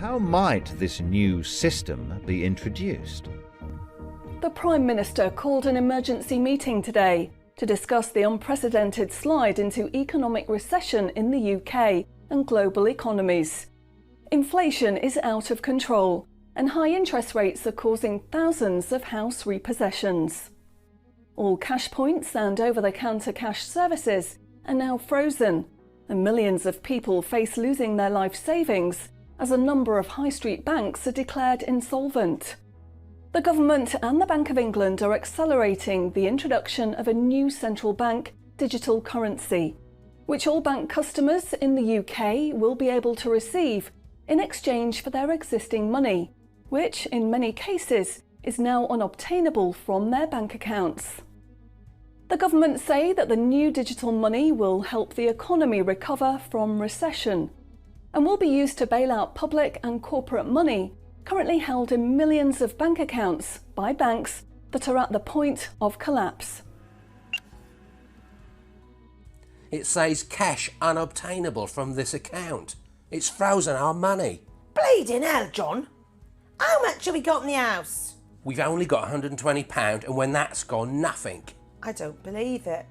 how might this new system be introduced? The Prime Minister called an emergency meeting today to discuss the unprecedented slide into economic recession in the UK and global economies. Inflation is out of control, and high interest rates are causing thousands of house repossessions. All cash points and over-the-counter cash services are now frozen, and millions of people face losing their life savings as a number of high street banks are declared insolvent. The government and the Bank of England are accelerating the introduction of a new central bank digital currency, which all bank customers in the UK will be able to receive in exchange for their existing money, which in many cases is now unobtainable from their bank accounts. The government say that the new digital money will help the economy recover from recession and will be used to bail out public and corporate money currently held in millions of bank accounts by banks that are at the point of collapse. It says cash unobtainable from this account. It's frozen our money. Bleeding hell, John. How much have we got in the house? We've only got £120, and when that's gone, nothing. I don't believe it.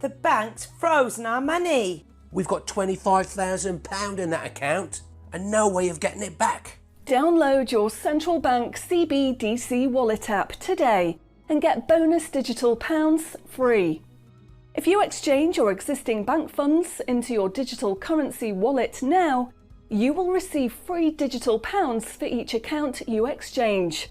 The bank's frozen our money. We've got £25,000 in that account and no way of getting it back. Download your central bank CBDC wallet app today and get bonus digital pounds free. If you exchange your existing bank funds into your digital currency wallet now, you will receive free digital pounds for each account you exchange.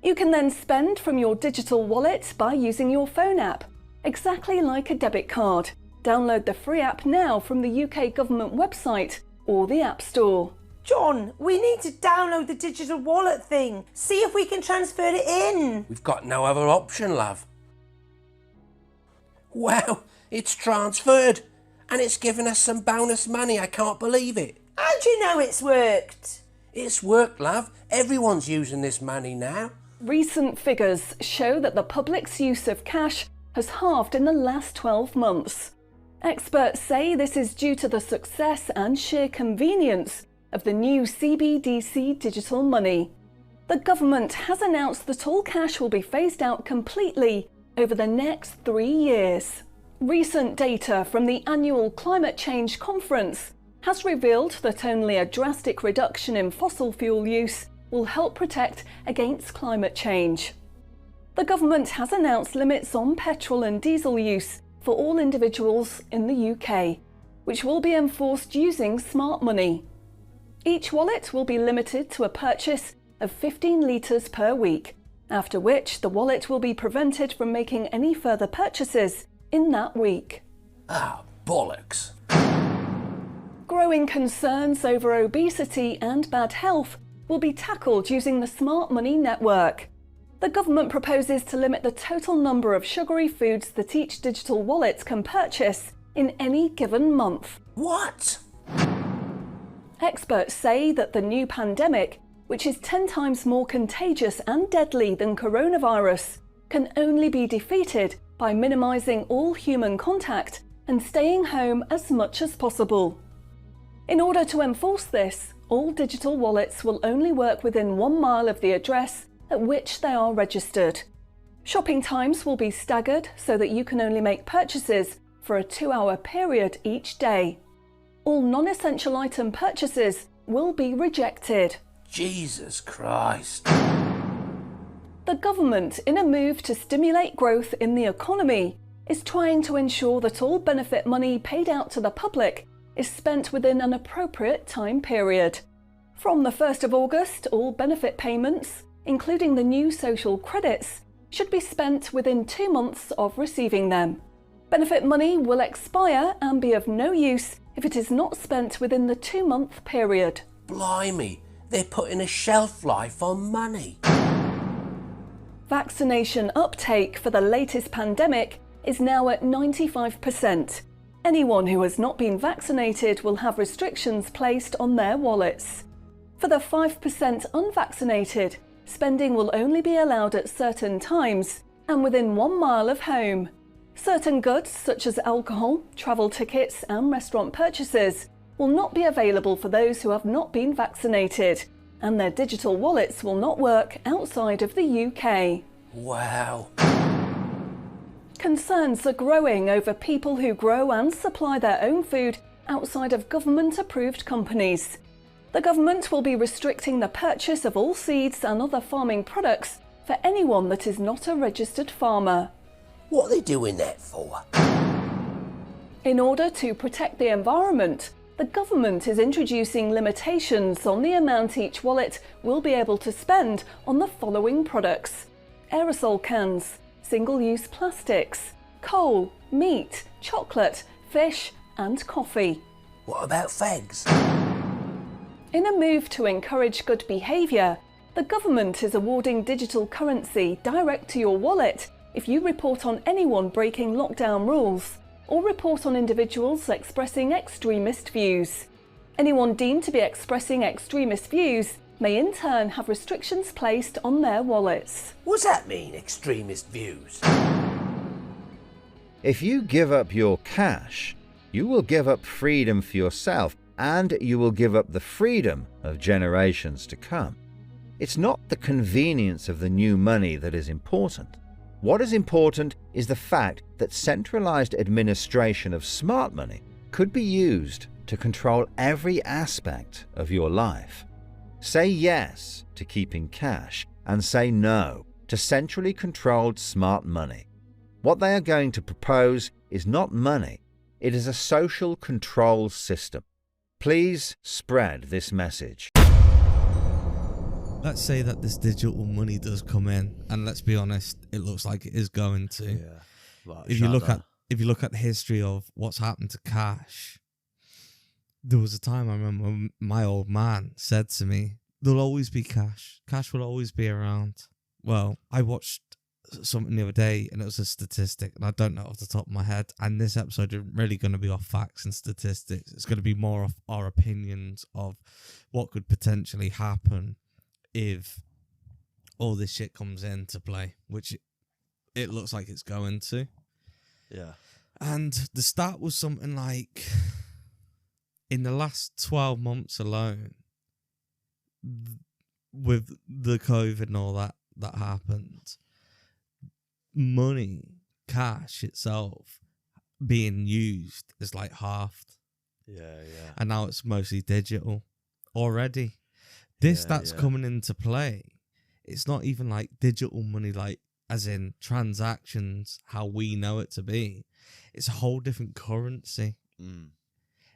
You can then spend from your digital wallet by using your phone app, exactly like a debit card. Download the free app now from the UK government website or the App Store. John, we need to download the digital wallet thing. See if we can transfer it in. We've got no other option, love. Wow, it's transferred and it's given us some bonus money. I can't believe it. How do you know it's worked? It's worked, love. Everyone's using this money now. Recent figures show that the public's use of cash has halved in the last 12 months. Experts say this is due to the success and sheer convenience of the new CBDC digital money. The government has announced that all cash will be phased out completely over the next 3 years. Recent data from the annual Climate Change Conference has revealed that only a drastic reduction in fossil fuel use will help protect against climate change. The government has announced limits on petrol and diesel use for all individuals in the UK, which will be enforced using smart money. Each wallet will be limited to a purchase of 15 litres per week, after which the wallet will be prevented from making any further purchases in that week. Ah, bollocks. Growing concerns over obesity and bad health will be tackled using the Smart Money Network. The government proposes to limit the total number of sugary foods that each digital wallet can purchase in any given month. What? Experts say that the new pandemic, which is 10 times more contagious and deadly than coronavirus, can only be defeated by minimising all human contact and staying home as much as possible. In order to enforce this, all digital wallets will only work within 1 mile of the address at which they are registered. Shopping times will be staggered so that you can only make purchases for a 2-hour period each day. All non-essential item purchases will be rejected. Jesus Christ. The government, in a move to stimulate growth in the economy, is trying to ensure that all benefit money paid out to the public is spent within an appropriate time period. From the 1st of August, all benefit payments, including the new social credits, should be spent within 2 months of receiving them. Benefit money will expire and be of no use if it is not spent within the 2-month period. Blimey, they're putting a shelf life on money. Vaccination uptake for the latest pandemic is now at 95%. Anyone who has not been vaccinated will have restrictions placed on their wallets. For the 5% unvaccinated, spending will only be allowed at certain times and within 1 mile of home. Certain goods, such as alcohol, travel tickets and restaurant purchases, will not be available for those who have not been vaccinated, and their digital wallets will not work outside of the UK. Wow. Concerns are growing over people who grow and supply their own food outside of government-approved companies. The government will be restricting the purchase of all seeds and other farming products for anyone that is not a registered farmer. What are they doing that for? In order to protect the environment, the government is introducing limitations on the amount each wallet will be able to spend on the following products: aerosol cans, single-use plastics, coal, meat, chocolate, fish and coffee. What about fags? In a move to encourage good behaviour, the government is awarding digital currency direct to your wallet if you report on anyone breaking lockdown rules or report on individuals expressing extremist views. Anyone deemed to be expressing extremist views may in turn have restrictions placed on their wallets. What's that mean, extremist views? If you give up your cash, you will give up freedom for yourself, and you will give up the freedom of generations to come. It's not the convenience of the new money that is important. What is important is the fact that centralized administration of smart money could be used to control every aspect of your life. Say yes to keeping cash and say no to centrally controlled smart money. What they are going to propose is not money, it is a social control system. Please spread this message. Let's say that this digital money does come in, and let's be honest, it looks like it is going to. Yeah. Like, If you look at the history of what's happened to cash, there was a time I remember when my old man said to me, "There'll always be cash. Cash will always be around." Well, I watched something the other day, and it was a statistic, and I don't know off the top of my head. And this episode isn't really going to be off facts and statistics. It's going to be more of our opinions of what could potentially happen if all this shit comes into play, which it looks like it's going to. Yeah. And the stat was something like, in the last 12 months alone, with the COVID and all that happened, money, cash itself, being used is like halved. Yeah. And now it's mostly digital already. This that's coming into play. It's not even like digital money, like as in transactions, how we know it to be. It's a whole different currency.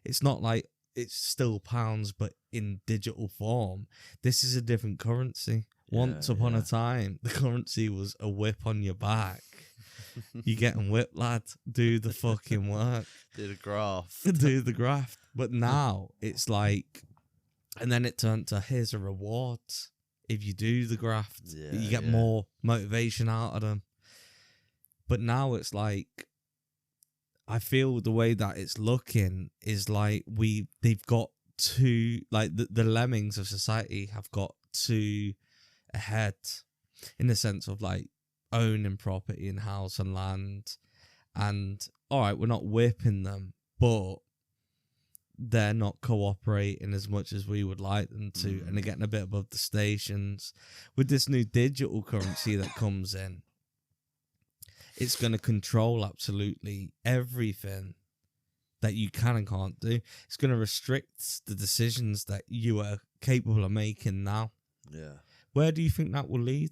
It's not like it's still pounds, but in digital form. This is a different currency. Once upon a time, the currency was a whip on your back. You're getting whipped, lad. Do the fucking work. Do the graft. Do the graft. But now it's like, and then it turned to, here's a reward if you do the graft. You get more motivation out of them. But now it's like, I feel the way that it's looking is like they've got too, like the lemmings of society have got too ahead in the sense of like owning property and house and land. And all right, we're not whipping them, but they're not cooperating as much as we would like them to, and they're getting a bit above the stations. With this new digital currency that comes in, it's going to control absolutely everything that you can and can't do. It's going to restrict the decisions that you are capable of making now. Yeah. Where do you think that will lead?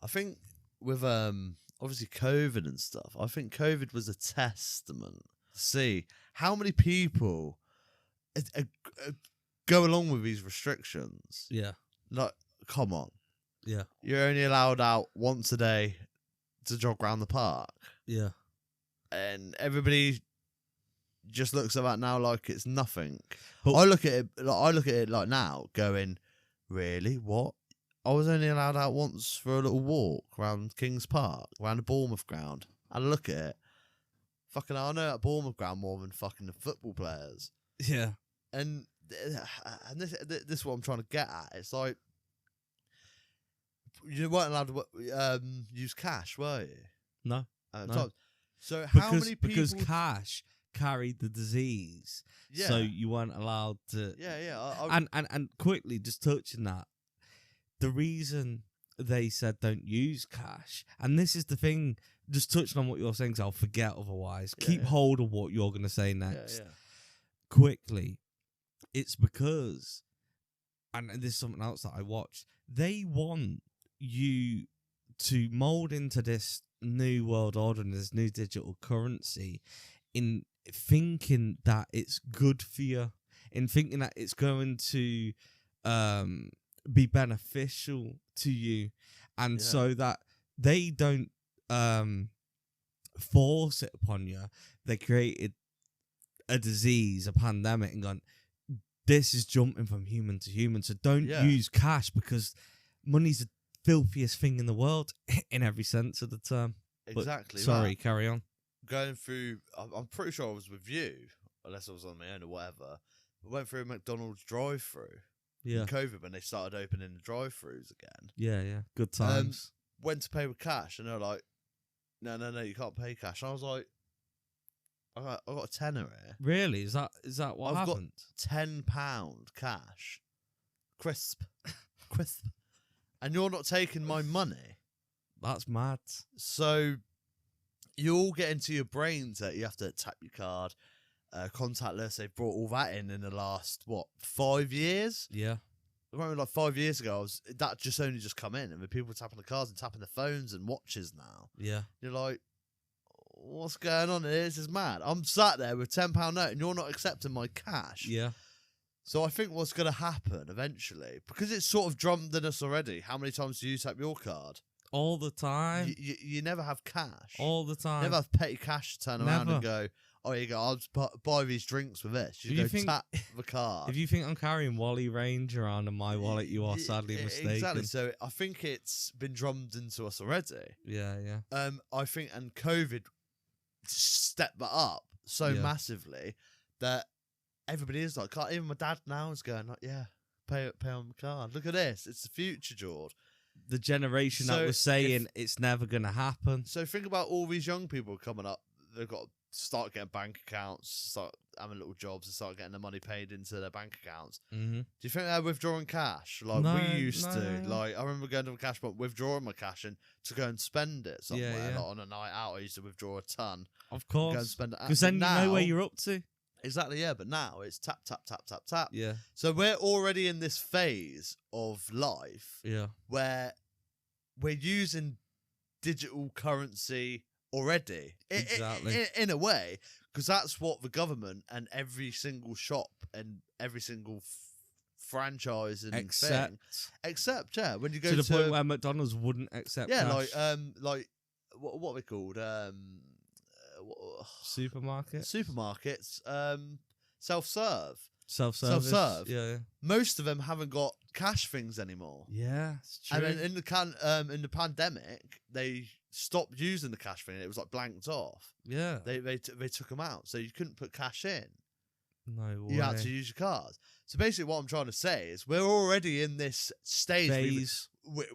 I think with obviously COVID and stuff, I think COVID was a testament to see how many people go along with these restrictions. Yeah. Like, come on. Yeah. You're only allowed out once a day to jog around the park. Yeah. And everybody just looks at that now like it's nothing. But I look at it like now going, really? What? I was only allowed out once for a little walk around King's Park, around the Bournemouth ground. And I look at it, fucking I know that Bournemouth ground more than fucking the football players. Yeah. And this is what I'm trying to get at. It's like, you weren't allowed to use cash, were you? No. At No. times. So how many people... Because cash carried the disease, so you weren't allowed to. And quickly, just touching that, the reason they said don't use cash, and this is the thing, just touching on what you're saying, because I'll forget otherwise. Keep hold of what you're going to say next. Quickly, it's because, and this is something else that I watched, they want you to mold into this new world order and this new digital currency in thinking that it's good for you, in thinking that it's going to be beneficial to you, and so that they don't force it upon you. They created a disease, a pandemic, and gone, this is jumping from human to human, so don't use cash, because money's the filthiest thing in the world in every sense of the term. Exactly. But, sorry, carry on. Going through, I'm pretty sure I was with you, unless I was on my own or whatever. We went through a McDonald's drive-through in COVID when they started opening the drive-throughs again. Yeah. Good times. Went to pay with cash, and they're like, no, you can't pay cash. And I was like, I got a tenner here. Really? Is that what happened? Got £10 cash, crisp, and you're not taking my money. That's mad. So you all get into your brains that you have to tap your card, contactless. They've brought all that in the last 5 years. Yeah. I remember like 5 years ago, that just only just come in, and the people tapping the cards and tapping the phones and watches now. Yeah. You're like, what's going on here? This is mad. I'm sat there with £10 note, and you're not accepting my cash. Yeah. So I think what's going to happen eventually, because it's sort of drummed in us already. How many times do you tap your card? All the time. You never have cash. All the time. Never have petty cash to turn around and go, oh, here you go, I'll just buy these drinks with this. You go tap the card. If you think I'm carrying Wally Range around in my wallet, you are sadly mistaken. Exactly. So I think it's been drummed into us already. Yeah. I think, and COVID stepped that up so massively that everybody is like, even my dad now is going like, pay on the card. Look at this. It's the future, George. The generation that was saying it's never going to happen. So think about all these young people coming up. They've got to start getting bank accounts, start having little jobs, and start getting the money paid into their bank accounts. Mm-hmm. Do you think they're withdrawing cash like we used to? Like I remember going to a cash box, withdrawing my cash and to go and spend it somewhere. Like on a night out, I used to withdraw a ton. Of course. Go and spend it. Because then you know where you're up to. Exactly, yeah. But now it's tap, tap, tap, tap, tap. Yeah. So we're already in this phase of life where we're using digital currency already. Exactly. In a way, because that's what the government and every single shop and every single franchise and thing accept. Yeah, when you go to the point where McDonald's wouldn't accept cash. like what are they called? Supermarkets. Self-serve. Yeah. Most of them haven't got cash things anymore. Yeah, it's true. And then in the pandemic, they stopped using the cash thing. It was like blanked off. Yeah. They took them out, so you couldn't put cash in. No way. You had to use your cards. So basically, what I'm trying to say is we're already in this stage.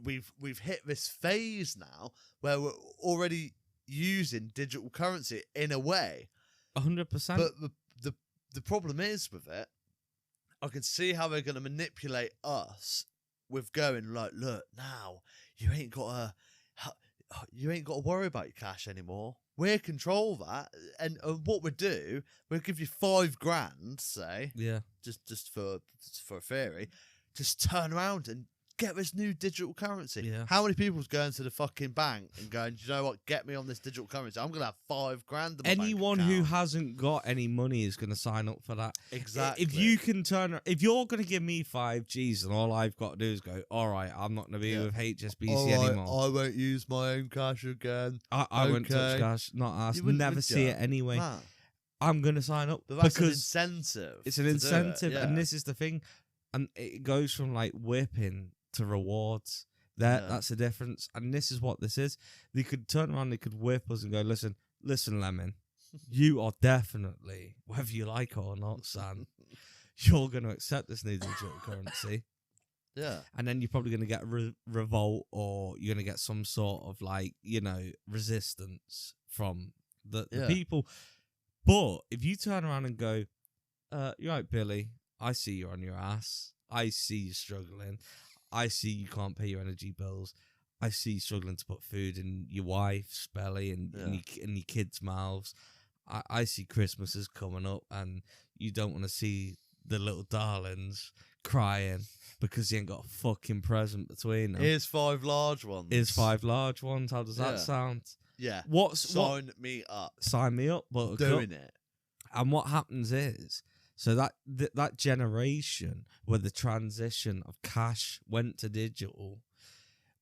We've hit this phase now where we're already using digital currency in a way. 100%. But the problem is with it, I can see how they're going to manipulate us with going like, look, now you ain't got to worry about your cash anymore. We'll control that, and what we do, we'll give you $5,000, say, just for a theory, just turn around and get this new digital currency. Yeah. How many people's going to the fucking bank and going, do you know what, get me on this digital currency? I'm going to have $5,000 in my Anyone bank who account. hasn't got any money is going to sign up for that. Exactly. If you're going to give me 5 Gs and all I've got to do is go, all right, I'm not going to be with HSBC anymore. I won't use my own cash again. I won't touch cash. Not us. Never see it anyway. Nah. I'm going to sign up. But that's because an incentive. It's an incentive. Yeah. And this is the thing. And it goes from like whipping to rewards. That's the difference. And this is what this is. They could turn around, they could whip us and go, listen, Lemon, you are definitely, whether you like it or not, son, you're going to accept this new digital currency. Yeah. And then you're probably going to get revolt, or you're going to get some sort of like, resistance from the people. But if you turn around and go, you're right, Billy, I see you're on your ass. I see you struggling. I see you can't pay your energy bills. I see you struggling to put food in your wife's belly and in your kids' mouths. I see Christmas is coming up and you don't want to see the little darlings crying because you ain't got a fucking present between them. Here's 5 large ones. Here's 5 large ones. How does that sound? Yeah. Sign me up. Sign me up, but Doing it. And what happens is, so that generation where the transition of cash went to digital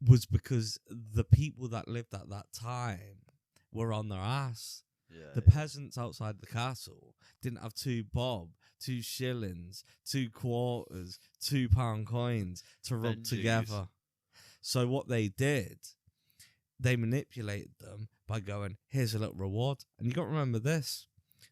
was because the people that lived at that time were on their ass. Yeah, the peasants outside the castle didn't have 2 bob, 2 shillings, 2 quarters, £2 coins to rub together. So what they did, they manipulated them by going, here's a little reward. And you got to remember this,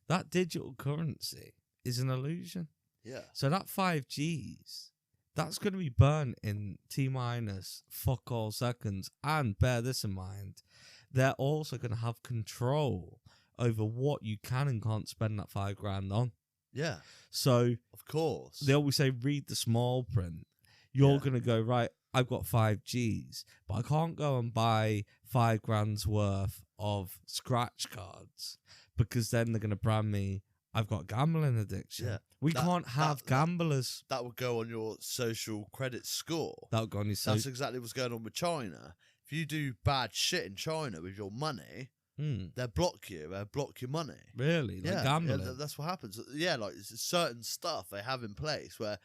that digital currency is an illusion. Yeah. So that 5Gs, that's going to be burnt in T-minus fuck all seconds. And bear this in mind, they're also going to have control over what you can and can't spend that $5,000 on. Yeah. So, of course, they always say read the small print. You're going to go, right, I've got 5Gs, but I can't go and buy $5,000 worth of scratch cards because then they're going to brand me, I've got gambling addiction. Yeah. We can't have gamblers. That would go on your social credit score. That would go on your That's exactly what's going on with China. If you do bad shit in China with your money, they'll block you. They'll block your money. Really? Like gambling? Yeah, that's what happens. Yeah, like certain stuff they have in place where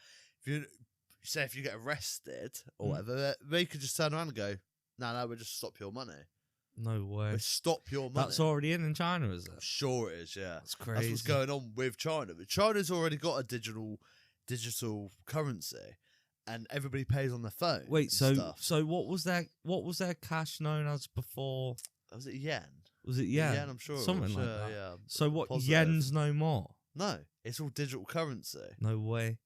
if you get arrested or whatever, they could just turn around and go, no, we'll just stop your money. No way. We'll stop your money. That's already in China, is it? I'm sure it is, yeah. That's crazy. That's what's going on with China. But China's already got a digital currency and everybody pays on their phone. Wait, so what was their cash known as before? Was it yen? Was it yen? Yen, I'm sure. Something like that. Yeah. So what? Positive. Yen's no more. No, it's all digital currency. No way.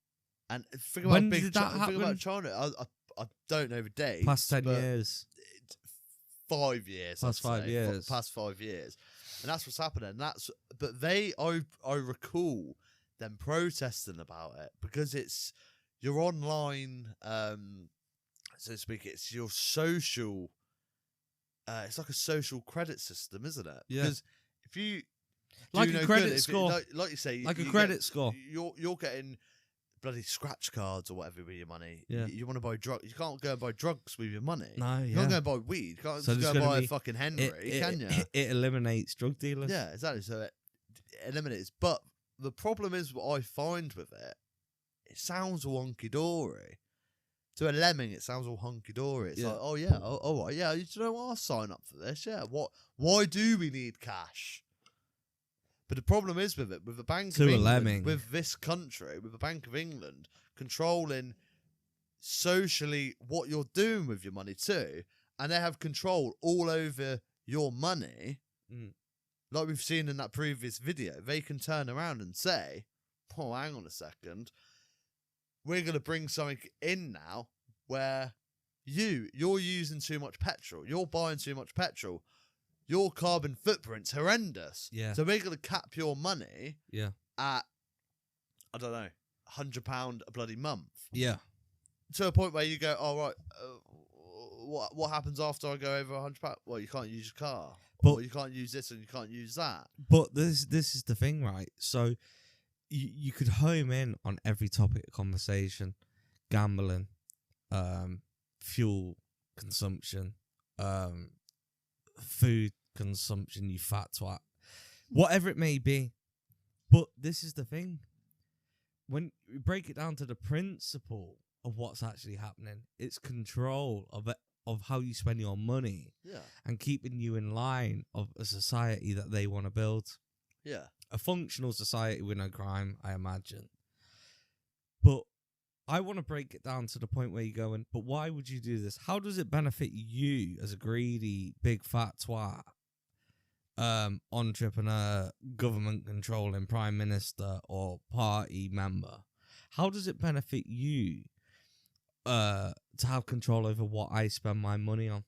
And think When about did that happen? Think about China. I don't know the dates. Past 10 years. 5 years. Past 5 years. Past 5 years. And that's what's happening. But I recall them protesting about it because it's your online, so to speak. It's your social. It's like a social credit system, isn't it? Yeah. Because if you like a credit score, like you say, like a credit score, you're getting bloody scratch cards or whatever with your money. Yeah. You want to buy drugs. You can't go and buy drugs with your money. No, you can't go and buy weed. You can't just go and buy a fucking Henry, can you? It eliminates drug dealers. Yeah, exactly. So it eliminates. But the problem is what I find with it, it sounds all hunky-dory. To a lemming, it sounds all hunky-dory. It's like, oh yeah, all right, yeah, you know what, I'll sign up for this, yeah. Why do we need cash? But the problem is with it, with the Bank of England, with this country, with the Bank of England controlling socially what you're doing with your money too, and they have control all over your money, like we've seen in that previous video, they can turn around and say, oh, hang on a second, we're going to bring something in now where you're using too much petrol, you're buying too much petrol, your carbon footprint's horrendous. Yeah. So we're going to cap your money at, I don't know, £100 a bloody month. Yeah. To a point where you go, oh, right, what happens after I go over £100? Well, you can't use your car. Or you can't use this and you can't use that. But this is the thing, right? So you could home in on every topic of conversation: gambling, fuel consumption, food consumption, you fat twat, whatever it may be. But this is the thing: when you break it down to the principle of what's actually happening, it's control of it, of how you spend your money, and keeping you in line of a society that they want to build. Yeah. A functional society with no crime, I imagine. But I want to break it down to the point where you're going, but why would you do this? How does it benefit you as a greedy, big fat twat, entrepreneur, government controlling prime minister or party member? How does it benefit you to have control over what I spend my money on?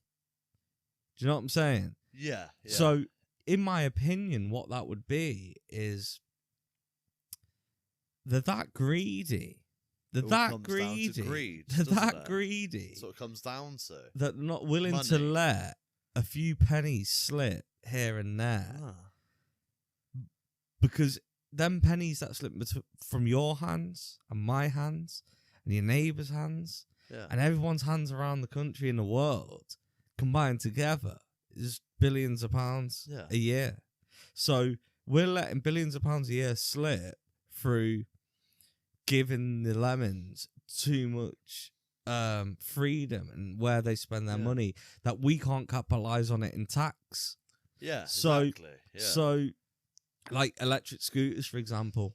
Do you know what I'm saying? Yeah. So in my opinion, what that would be is they're that greedy. They're that greedy. Greed, they're that greedy. That's what it comes down to. That they're not willing Money. to let a few pennies slip here and there. Because them pennies that slip from your hands and my hands and your neighbour's hands and everyone's hands around the country and the world combined together is billions of pounds a year. So we're letting billions of pounds a year slip through giving the lemons too much freedom and where they spend their money that we can't capitalise on it in tax. Yeah, so, exactly. Yeah. So, like electric scooters, for example.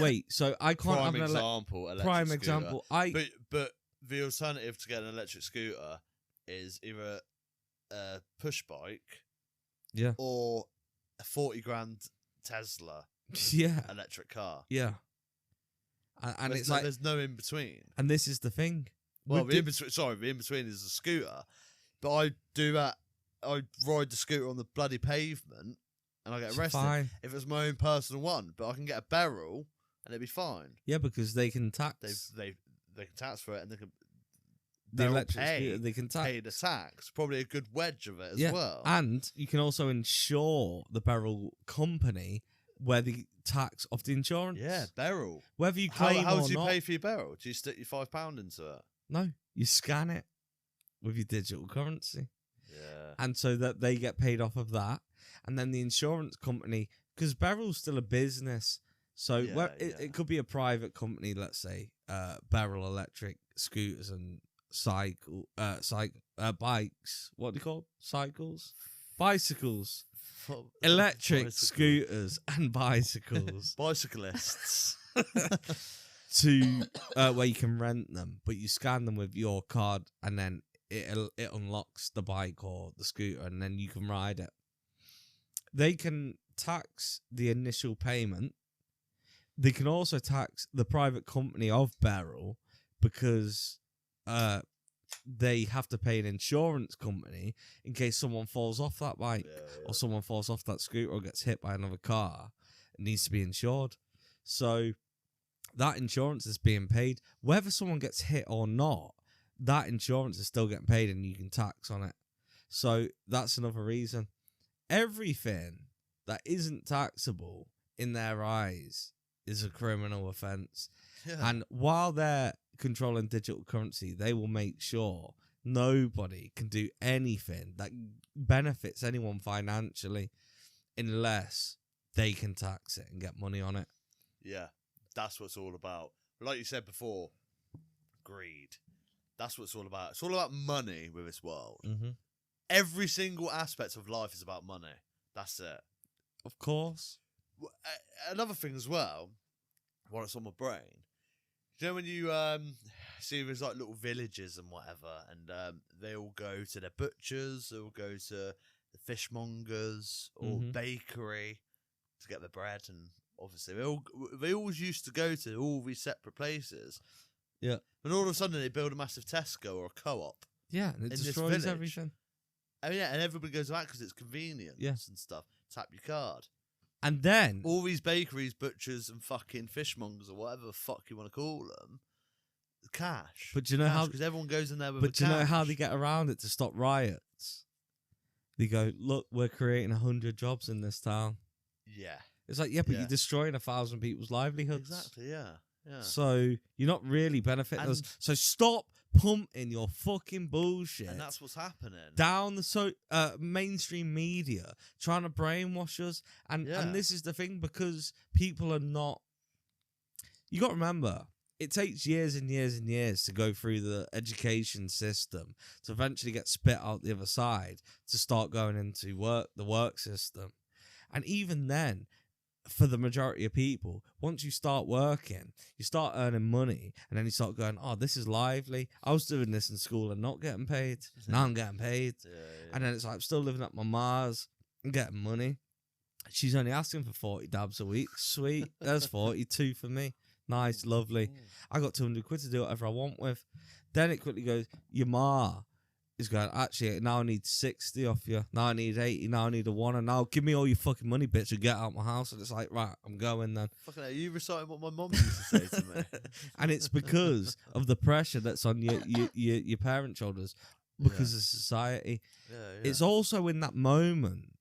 Wait, so I can't have an prime example. But the alternative to get an electric scooter is either a push bike, or a 40 grand Tesla, electric car, and it's like there's no in between. And this is the thing. Well, the in between is a scooter, but I do that. I ride the scooter on the bloody pavement, and I get arrested if it's my own personal one. But I can get a barrel, and it'd be fine. Yeah, because they can tax. They can tax for it, and they can. The electric scooter, they can pay the tax. Probably a good wedge of it as well. And you can also insure the barrel company where the tax of the insurance. Yeah, barrel. Whether you claim how or do you not. pay for your barrel? Do you stick your £5 into it? No, you scan it with your digital currency. Yeah. And so that they get paid off of that. And then the insurance company, because Barrel's still a business. So it could be a private company, let's say, Barrel Electric Scooters and bikes. What do you call cycles? Bicycles. Electric scooters and bicycles. Bicyclists. To where you can rent them, but you scan them with your card and then it unlocks the bike or the scooter and then you can ride it. They can tax the initial payment. They can also tax the private company of Barrel because they have to pay an insurance company in case someone falls off that bike or someone falls off that scooter or gets hit by another car. It needs to be insured. So that insurance is being paid. Whether someone gets hit or not, that insurance is still getting paid and you can tax on it. So that's another reason. Everything that isn't taxable in their eyes is a criminal offence. Yeah. And while they're controlling digital currency, they will make sure nobody can do anything that benefits anyone financially unless they can tax it and get money on it. Yeah, that's what it's all about. Like you said before, greed. That's what it's all about. It's all about money with this world. Mm-hmm. Every single aspect of life is about money. That's it. Of course. Another thing as well, while it's on my brain, you know when you see there's like little villages and whatever, and they all go to their butchers, they all go to the fishmongers or bakery to get their bread, and obviously they always used to go to all these separate places. Yeah. And all of a sudden they build a massive Tesco or a co-op. Yeah, and it destroys everything. Oh yeah, and everybody goes to that because it's convenience and stuff. Tap your card. And then all these bakeries, butchers, and fucking fishmongers or whatever the fuck you want to call them, cash. But do you know how? Because everyone goes in there with. But do you know how they get around it to stop riots? They go, look, we're creating 100 jobs in this town. Yeah. It's like, but you're destroying 1,000 people's livelihoods. Exactly. Yeah. Yeah. So you're not really benefiting us. So stop pumping your fucking bullshit. And that's what's happening. Down the mainstream media, trying to brainwash us. And this is the thing, because people are not... You got to remember, it takes years and years and years to go through the education system to eventually get spit out the other side to start going into the work system. And even then, for the majority of people, once you start working, you start earning money, and then you start going, oh, this is lively. I was doing this in school and not getting paid. Now I'm getting paid. Yeah. And then it's like, I'm still living up my Mars and getting money. She's only asking for 40 dabs a week. Sweet. There's 42 for me. Nice, lovely. I got 200 quid to do whatever I want with. Then it quickly goes, your ma is going, actually, now I need 60 off you. Now I need 80. Now I need a one. And now give me all your fucking money, bitch, and get out of my house. And it's like, right, I'm going then. Fucking hell, you reciting what my mum used to say to me. And it's because of the pressure that's on your parents' shoulders because of society. Yeah. It's also in that moment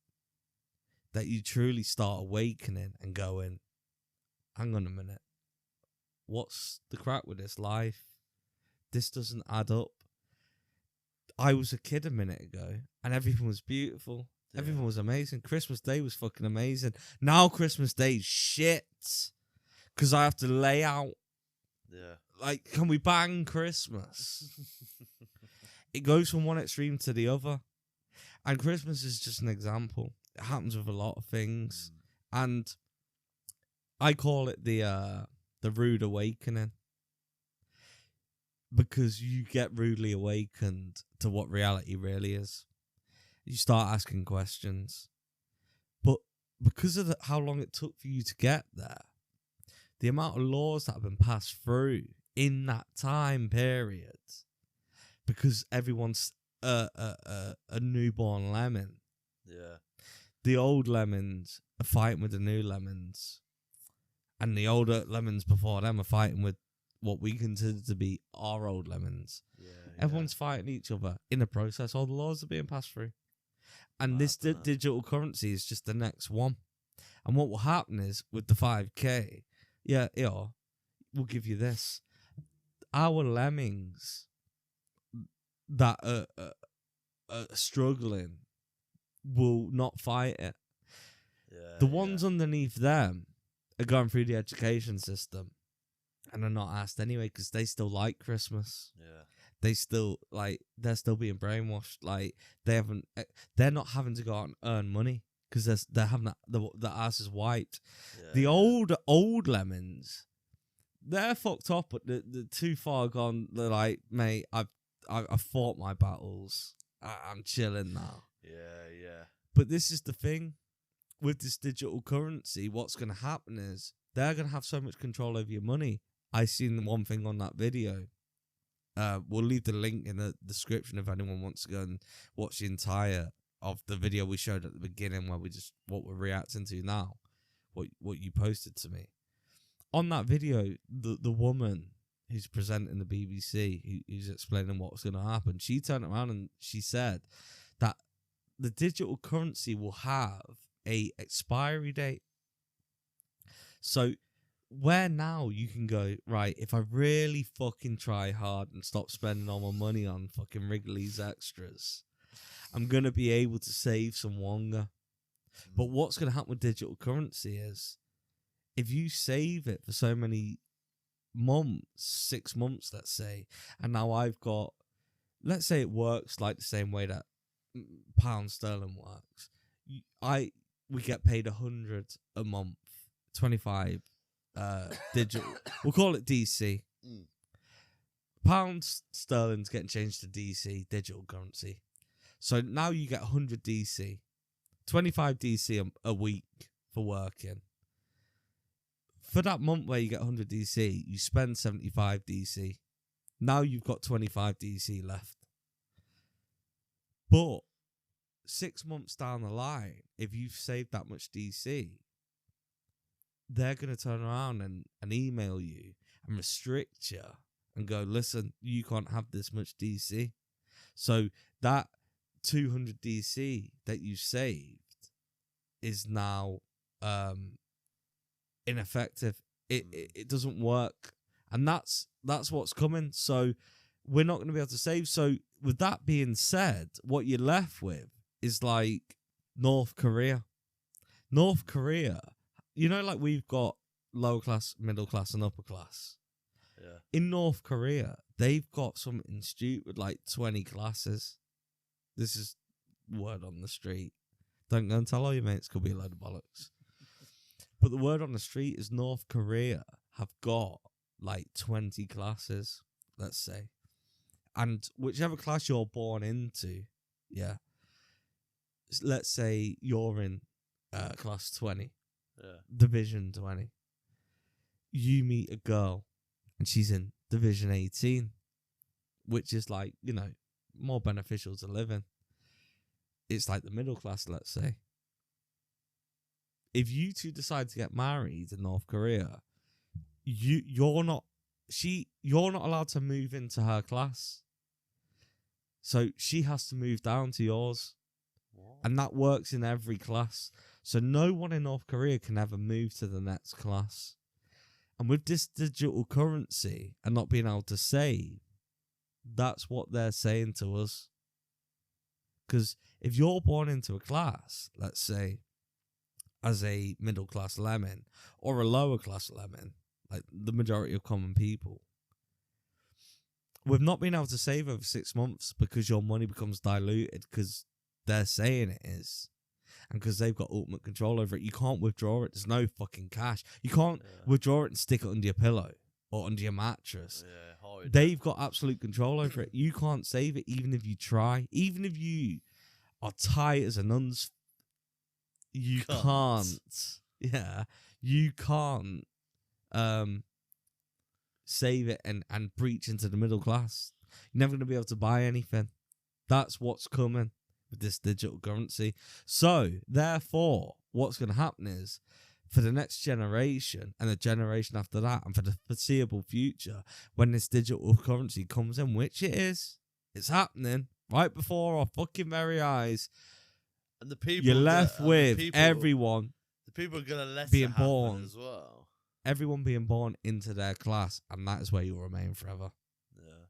that you truly start awakening and going, hang on a minute. What's the crack with this life? This doesn't add up. I was a kid a minute ago and everything was beautiful. Yeah. Everything was amazing. Christmas Day was fucking amazing. Now Christmas Day is shit because I have to lay out. Yeah. Like, can we bang Christmas? It goes from one extreme to the other. And Christmas is just an example. It happens with a lot of things. And I call it the rude awakening. Because you get rudely awakened to what reality really is. You start asking questions. But because of how long it took for you to get there, the amount of laws that have been passed through in that time period, because everyone's a newborn lemon. Yeah. The old lemons are fighting with the new lemons. And the older lemons before them are fighting with what we consider to be our old lemons. Yeah, Everyone's fighting each other. In the process, all the laws are being passed through. And this digital currency is just the next one. And what will happen is, with the 5K, we'll give you this. Our lemmings that are struggling will not fight it. The ones underneath them are going through the education system. And are not asked anyway because they still like Christmas. Yeah, they still they're still being brainwashed. Like they're not having to go out and earn money because they're having the ass is wiped. Yeah, the old lemons, they're fucked up, but the too far gone. They're like, mate, I've fought my battles. I'm chilling now. Yeah. But this is the thing with this digital currency. What's going to happen is they're going to have so much control over your money. I seen one thing on that video. We'll leave the link in the description if anyone wants to go and watch the entire of the video we showed at the beginning, where what we're reacting to now, what you posted to me. On that video, the woman who's presenting the BBC, who's explaining what's going to happen, she turned around and she said that the digital currency will have a expiry date. So where now you can go, right, if I really fucking try hard and stop spending all my money on fucking Wrigley's extras, I'm going to be able to save some longer. But what's going to happen with digital currency is, if you save it for so many months, 6 months, let's say, and now I've got, let's say it works like the same way that pound sterling works. We get paid 100 a month, 25 digital. We'll call it DC. Pound sterling's getting changed to DC, digital currency. So now you get 100 DC, 25 DC a week for working. For that month where you get 100 DC, you spend 75 DC. Now you've got 25 DC left. But 6 months down the line, if you've saved that much DC, they're going to turn around and email you and restrict you and go, listen, you can't have this much DC. So that 200 DC that you saved is now ineffective. It doesn't work. And that's what's coming. So we're not going to be able to save. So with that being said, what you're left with is like North Korea. North Korea, you know, like we've got lower class, middle class, and upper class. Yeah. In North Korea, they've got something stupid like 20 classes. This is word on the street. Don't go and tell all your mates, could be a load of bollocks. But the word on the street is North Korea have got like 20 classes, let's say. And whichever class you're born into, yeah. Let's say you're in class 20, division 20. You meet a girl and she's in division 18, which is like, you know, more beneficial to live in. It's like the middle class, let's say. If you two decide to get married in North Korea, you're not allowed to move into her class. So she has to move down to yours. What? And that works in every class. So no one in North Korea can ever move to the next class. And with this digital currency and not being able to save, that's what they're saying to us. Because if you're born into a class, let's say, as a middle class lemon or a lower class lemon, like the majority of common people, with not being able to save over 6 months because your money becomes diluted because they're saying it is, and because they've got ultimate control over it, you can't withdraw it. There's no fucking cash. You can't withdraw it and stick it under your pillow or under your mattress. They've got absolute control over it. You can't save it even if you try. Even if you are tight as a nun's, you can't. Yeah, you can't save it and breach into the middle class. You're never going to be able to buy anything. That's what's coming with this digital currency. So, therefore, what's going to happen is, for the next generation and the generation after that, and for the foreseeable future, when this digital currency comes in, which it is, it's happening right before our fucking very eyes, and the people you're left with everyone. The people are going to let being it happen born as well. Everyone being born into their class, and that is where you'll remain forever. Yeah,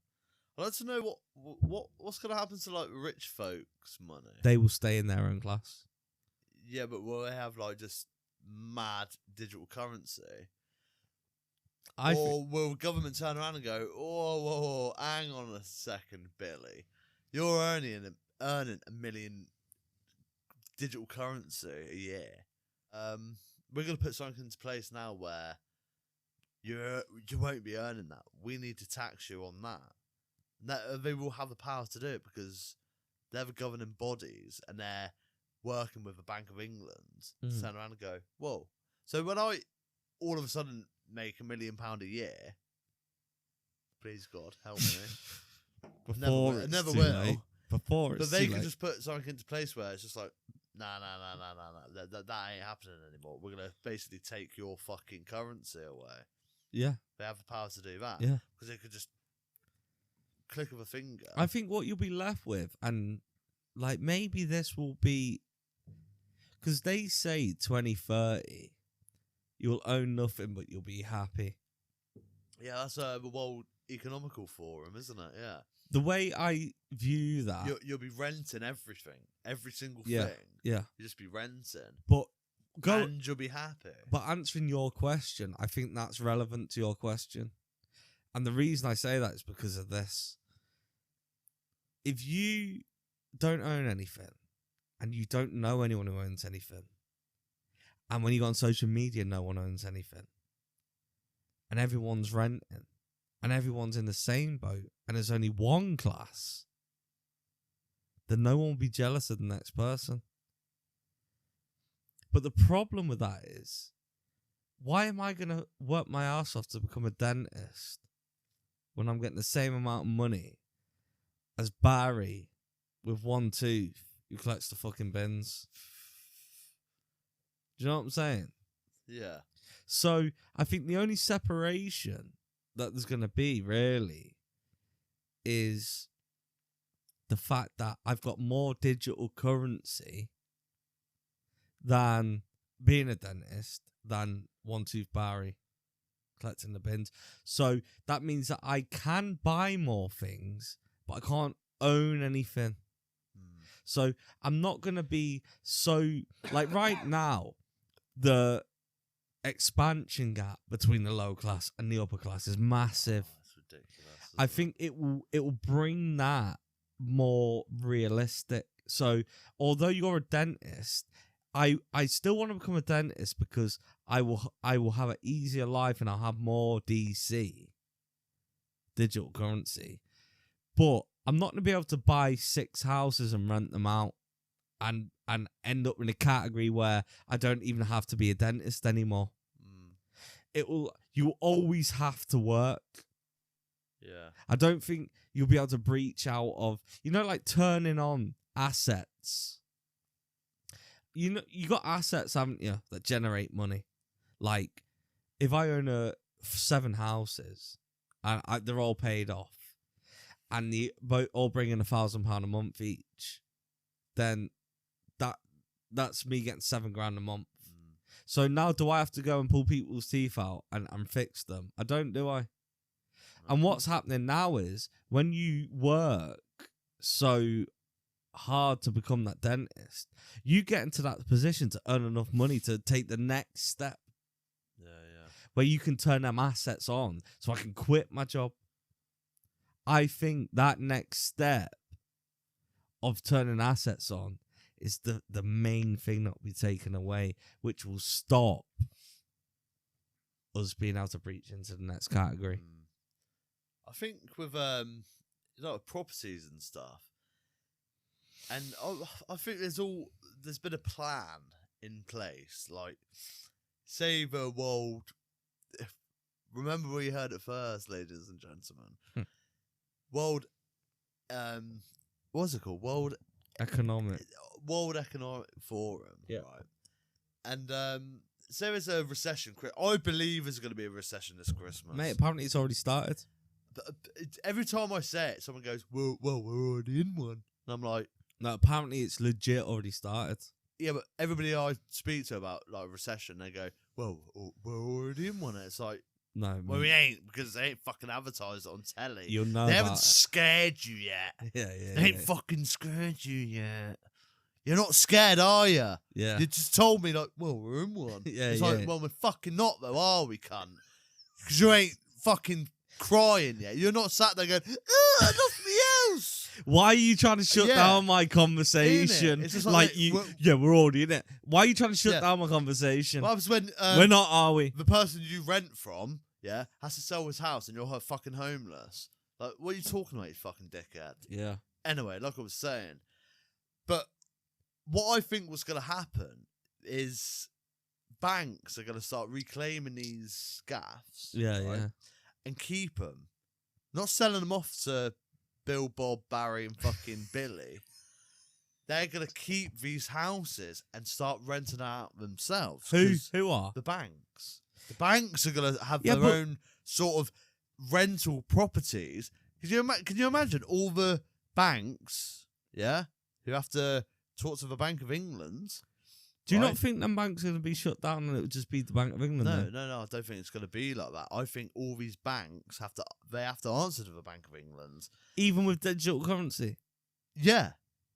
I'd like to know what's going to happen to like rich folks' money. They will stay in their own class. Yeah, but will they have like just mad digital currency? Or will government turn around and go, whoa, hang on a second, Billy, you're earning a million digital currency a year. We're going to put something into place now where you won't be earning that. We need to tax you on that. They will have the power to do it because they're the governing bodies and they're working with the Bank of England to turn around and go, whoa. So when I all of a sudden make £1 million a year, please God help me. never will. Late. But they can just put something into place where it's just like, nah. That ain't happening anymore. We're gonna basically take your fucking currency away. Yeah, they have the power to do that. Yeah, because they could just click of a finger. I think what you'll be left with, and like maybe this will be, because they say 2030, you'll own nothing but you'll be happy. Yeah, that's the World Economical Forum, isn't it? Yeah. The way I view that, you'll be renting everything, every single thing. Yeah, you'll just be renting, and you'll be happy. But answering your question, I think that's relevant to your question, and the reason I say that is because of this. If you don't own anything, and you don't know anyone who owns anything, and when you go on social media, no one owns anything, and everyone's renting, and everyone's in the same boat, and there's only one class, then no one will be jealous of the next person. But the problem with that is, why am I going to work my ass off to become a dentist when I'm getting the same amount of money as Barry with one tooth who collects the fucking bins? Do you know what I'm saying? Yeah. So I think the only separation that there's going to be really is the fact that I've got more digital currency than being a dentist, than one tooth Barry collecting the bins. So that means that I can buy more things, but I can't own anything. So I'm not going to be so, like right now, the expansion gap between the low class and the upper class is massive. That's ridiculous. I think it will bring that more realistic. So although you're a dentist, I still want to become a dentist because I will have an easier life and I'll have more DC digital currency. But I'm not going to be able to buy 6 houses and rent them out and end up in a category where I don't even have to be a dentist anymore. You will always have to work. Yeah. I don't think you'll be able to breach out of, like turning on assets. You got assets, haven't you, that generate money? Like, if I own 7 houses and they're all paid off, and they all bring in £1,000 a month each, then that's me getting £7,000 a month. So now do I have to go and pull people's teeth out and fix them? I don't, do I? And what's happening now is when you work so hard to become that dentist, you get into that position to earn enough money to take the next step. Yeah. Where you can turn them assets on so I can quit my job. I think that next step of turning assets on is the main thing that will be taken away, which will stop us being able to breach into the next category. I think with properties and stuff, and I think there's been a plan in place. Like, say the world. Remember we heard it first, ladies and gentlemen. World, what's it called? World Economic Forum. Yeah. Right. And say there's a recession. I believe there's going to be a recession this Christmas. Mate, apparently it's already started. But every time I say it, someone goes, well, we're already in one. And I'm like... No, apparently it's legit already started. Yeah, but everybody I speak to about like recession, they go, well, we're already in one. And it's like... No, well, we ain't, because they ain't fucking advertised on telly. You'll know They about haven't scared you yet. Yeah. They ain't fucking scared you yet. You're not scared, are you? Yeah. You just told me, like, well, we're in one. It's like, well, we're fucking not, though, are we, cunt? Because you ain't fucking crying yet. You're not sat there going, I lost my house. Why are you trying to shut down my conversation? It's just we're already in it. Why are you trying to shut down my conversation? What happens when we're not, are we? The person you rent from, has to sell his house and you're fucking homeless. Like, what are you talking about, you fucking dickhead? Yeah. Anyway, like I was saying. But what I think was going to happen is banks are going to start reclaiming these gaffs. Yeah. And keep them. Not selling them off to Bill, Bob, Barry and fucking Billy. They're going to keep these houses and start renting out themselves. Who are? The banks. The banks are going to have their own sort of rental properties. Can you imagine all the banks, who have to talk to the Bank of England? Do you not think them banks are going to be shut down and it would just be the Bank of England? No, I don't think it's going to be like that. I think all these banks have to answer to the Bank of England. Even with digital currency? Yeah.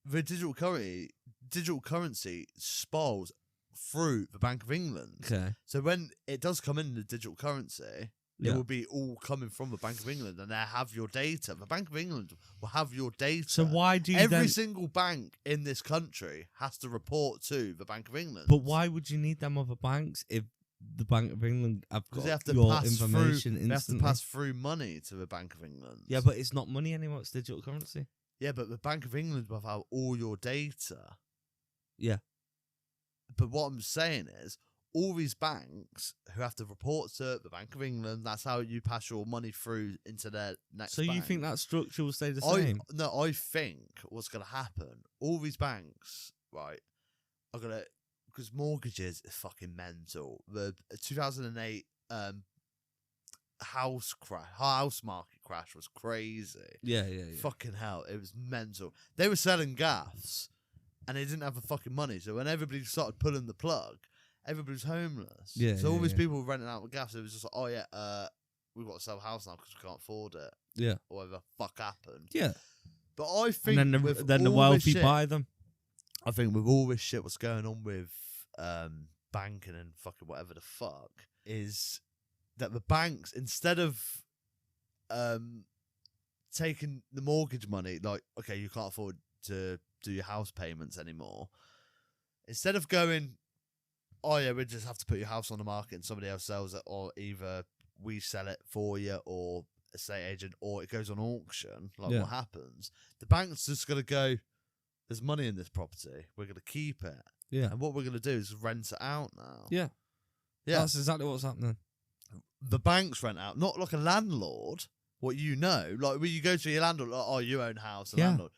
The digital currency spirals through the Bank of England. Okay. So when it does come in the digital currency, it will be all coming from the Bank of England, and they have your data. The Bank of England will have your data. So why do you Every single bank in this country has to report to the Bank of England. But why would you need them other banks if the Bank of England have got they have to your pass information through, They have to instantly? pass through money to the Bank of England. Yeah, but it's not money anymore. It's digital currency. Yeah, but the Bank of England will have all your data. Yeah. But what I'm saying is, all these banks who have to report to the Bank of England, that's how you pass your money through into their next So bank. you think that structure will stay the same? No, I think what's going to happen, all these banks, right, are going to, because mortgages is fucking mental. The 2008 house market crash was crazy. Yeah. Fucking hell, it was mental. They were selling gas and they didn't have the fucking money. So when everybody started pulling the plug, everybody was homeless. Yeah. So all these people were renting out the gas. It was just like, we've got to sell a house now because we can't afford it. Yeah. Or whatever the fuck happened. Yeah. But I think And then the wealthy buy them. I think with all this shit what's going on with banking and fucking whatever the fuck, is that the banks, instead of taking the mortgage money, like, okay, you can't afford to do your house payments anymore, instead of going, oh yeah, we just have to put your house on the market and somebody else sells it, or either we sell it for you or estate agent, or it goes on auction, like what happens, the bank's just going to go, there's money in this property, we're going to keep it. Yeah. And what we're going to do is rent it out now. Yeah. Yeah. That's exactly what's happening. The banks rent out, not like a landlord. what you know. Like when you go to your landlord, like, oh, you own a house, Yeah. landlord.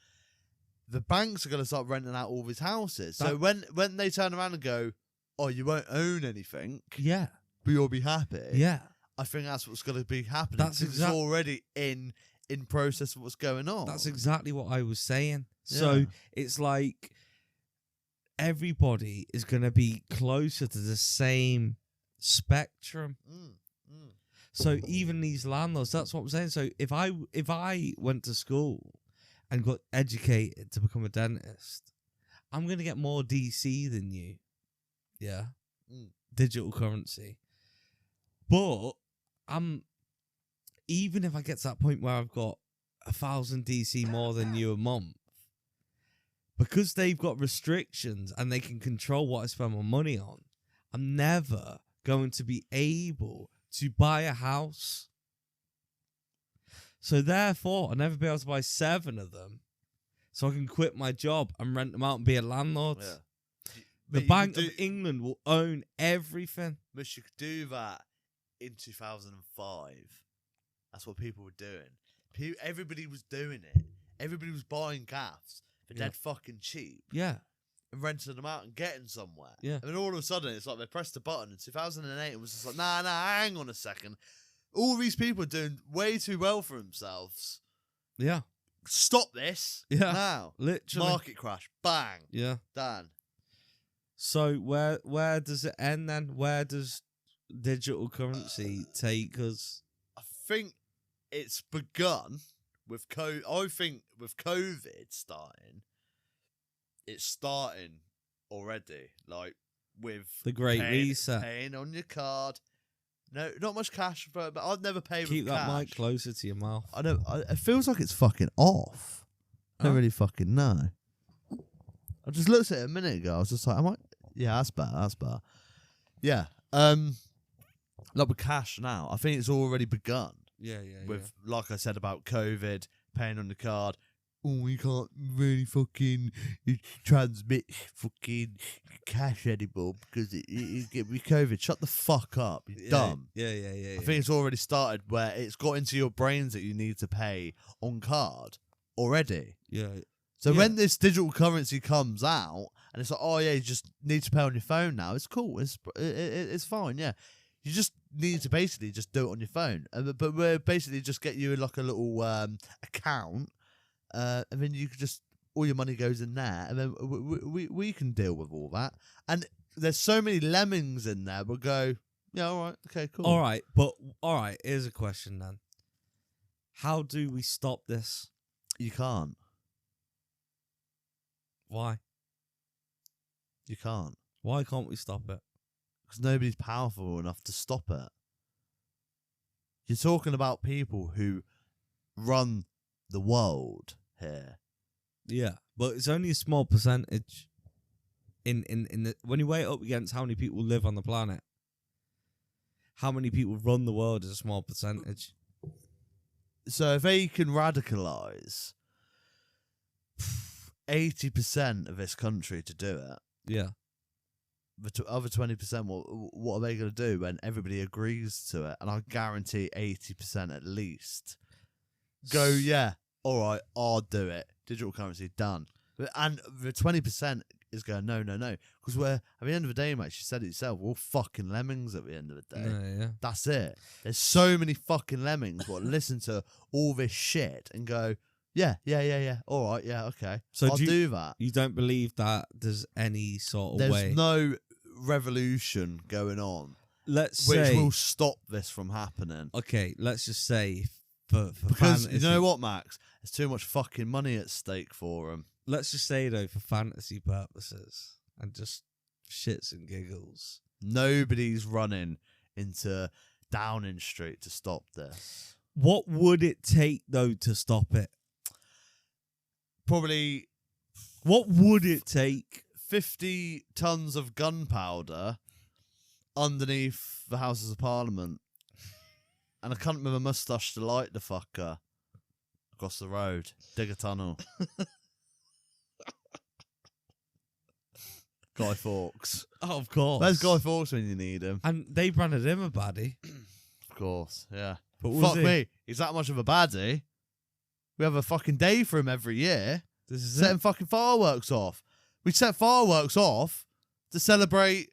The banks are going to start renting out all of his houses. So That- when they turn around and go, oh, you won't own anything, Yeah. but you'll be happy. Yeah. I think that's what's going to be happening. That's 'cause it's already in process of what's going on. That's exactly what I was saying. So Yeah. it's like everybody is going to be closer to the same spectrum. So even these landlords, that's what I'm saying. So if I went to school and got educated to become a dentist, I'm going to get more DC than you. Yeah. Digital currency. But even if I get to that point where I've got 1,000 DC more than you a month, because they've got restrictions and they can control what I spend my money on, I'm never going to be able to buy a house. So therefore, I'll never be able to buy 7 of them, so I can quit my job and rent them out and be a landlord. Yeah. The Bank of England will own everything. But you could do that in 2005. That's what people were doing. Everybody was doing it. Everybody was buying gaffs for dead fucking cheap Yeah. and renting them out and getting somewhere. Yeah. And then all of a sudden, it's like they pressed a button. In 2008, it was just like, nah, hang on a second. All these people are doing way too well for themselves. Yeah. Stop this now. Literally. Market crash. Bang. Yeah. Done. So where does it end then? Where does digital currency take us? I think it's begun with I think with COVID starting, it's starting already. Like with The Great Reset. paying on your card. No, not much cash, but I'd never pay Keep with that cash. mic closer to your mouth. I don't. It feels like it's fucking off. I don't Huh? really fucking know. I just looked at it a minute ago. I was just like, yeah, that's better. That's better. Yeah. Like with cash now, I think it's already begun. Yeah. With, like I said about COVID, paying on the card. Oh, we can't really fucking transmit fucking cash anymore because it get me COVID. Shut the fuck up. You're dumb. Yeah. I think it's already started where it's got into your brains that you need to pay on card already. Yeah. So Yeah. when this digital currency comes out and it's like, oh yeah, you just need to pay on your phone now. It's cool. It's fine. Yeah, you just need to basically just do it on your phone. But we're basically just get you like a little account, and then you could just all your money goes in there, and then we can deal with all that. And there's so many lemmings in there. We'll go, yeah, all right, okay, cool. All right. Here's a question then. How do we stop this? You can't. Why? You can't. Why can't we stop it? Because nobody's powerful enough to stop it. You're talking about people who run the world here. Yeah, but it's only a small percentage. In the when you weigh it up against how many people live on the planet, how many people run the world is a small percentage. So if they can radicalise 80% of this country to do it, Yeah. the other 20%, what are they going to do when everybody agrees to it? And I guarantee 80% at least go, yeah, all right, I'll do it. Digital currency, done. And the 20% is going, no. Because we're, at the end of the day, mate, she said it herself, we're all fucking lemmings at the end of the day. Yeah. That's it. There's so many fucking lemmings what listen to all this shit and go, yeah. All right, yeah, okay. So I'll do that. You don't believe that there's any sort of There's way? no revolution going on Let's which say. will stop this from happening. Okay, let's just say for Because fantasy, you know what, Max? There's too much fucking money at stake for them. Let's just say though, for fantasy purposes and just shits and giggles. Nobody's running into Downing Street to stop this. What would it take though to stop it? Probably What would it take? 50 tons of gunpowder underneath the Houses of Parliament. And a cunt with a moustache to light the fucker across the road. Dig a tunnel. Guy Fawkes. Oh, of course. Where's Guy Fawkes when you need him? And they branded him a baddie. Of course, yeah. But was Fuck he? me. He's that much of a baddie. We have a fucking day for him every year. This is Setting it. fucking fireworks off. We set fireworks off to celebrate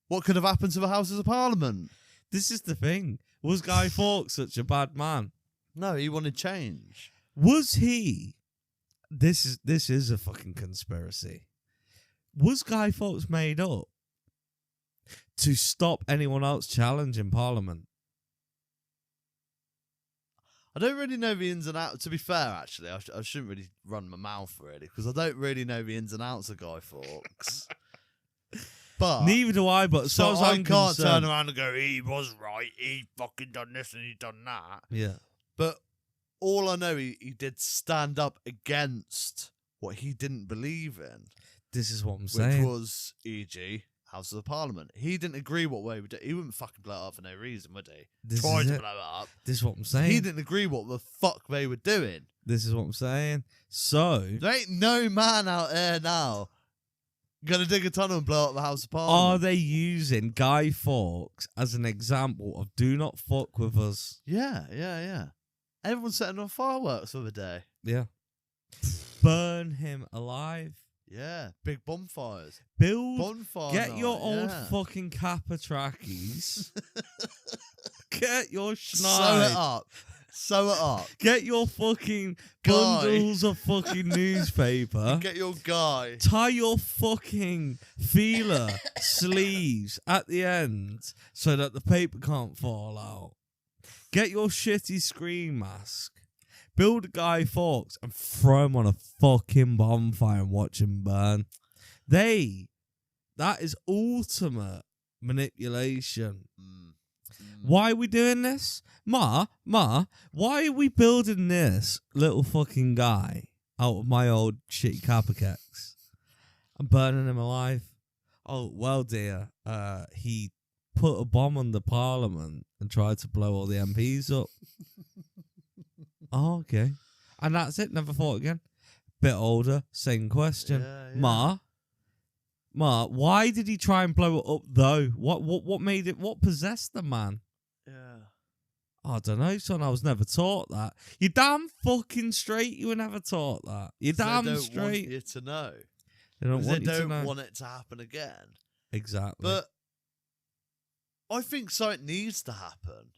what could have happened to the Houses of Parliament. This is the thing. Was Guy Fawkes such a bad man? No, he wanted change. Was he? This is a fucking conspiracy. Was Guy Fawkes made up to stop anyone else challenging Parliament? I don't really know the ins and outs. To be fair, actually, I shouldn't really run my mouth really because I don't really know the ins and outs of Guy Fawkes. But Neither do I. But as so far as I I'm can't concerned, turn around and go, he was right. He fucking done this and he done that. yeah, But all I know, he did stand up against what he didn't believe in, this is what I'm which saying. was, e.g., House of Parliament. He didn't agree what way we do. He wouldn't fucking blow it up for no reason, would he? This Tried is to it. blow it up. This is what I'm saying. He didn't agree what the fuck they were doing. This is what I'm saying. So, There ain't no man out there now gonna dig a tunnel and blow up the House of are Parliament. they using Guy Fawkes as an example of do not fuck with us? Yeah. Everyone's setting off fireworks the other day. Yeah. Burn him alive. Yeah, big bonfires. Build. Bonfire Get night, your old yeah. fucking Kappa trackies. Get your Sew schneid. it up. Sew it up. Get your fucking Guy. bundles of fucking newspaper. Get your guy. Tie your fucking feeler sleeves at the end so that the paper can't fall out. Get your shitty screen mask. Build a Guy Fawkes and throw him on a fucking bonfire and watch him burn. That is ultimate manipulation. Why are we doing this? Ma, why are we building this little fucking guy out of my old shitty Kappa keks and burning him alive? Oh, well, dear, he put a bomb on the Parliament and tried to blow all the MPs up. Oh, okay. And that's it, never thought again. Bit older, same question. Yeah. Ma, why did he try and blow it up though? What made it? What possessed the man? Yeah. I don't know, son. I was never taught that. You're damn fucking straight. You were never taught that. You're damn they don't straight. want you to know. They don't want They you to don't know. want it to happen again. Exactly. But I think something needs to happen.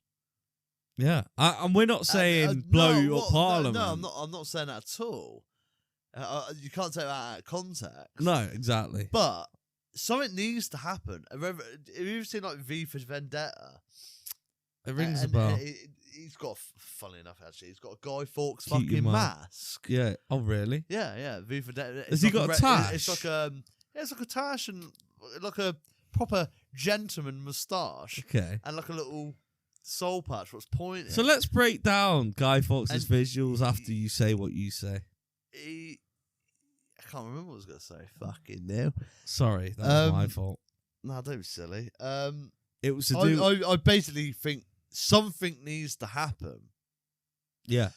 yeah, and we're not saying blow your Parliament. No, I'm not saying that at all. You can't take that out of context. No, exactly. But something needs to happen. Have you ever seen like V for Vendetta? It rings a And bell. He's got, funnily enough, actually, he's got a Guy Fawkes Keep your fucking mouth. mask. Yeah. Oh, really? Yeah, V for Vendetta. Has he got a tash? It's like it's like a tash and like a proper gentleman moustache Okay. and like a little soul patch what's pointing. So let's break down Guy Fawkes' And visuals after you say what you say. I can't remember what I was going to say. Fucking no. Sorry, that was my Um, fault. No, don't be silly. It was to do. I basically think something needs to happen. Yeah.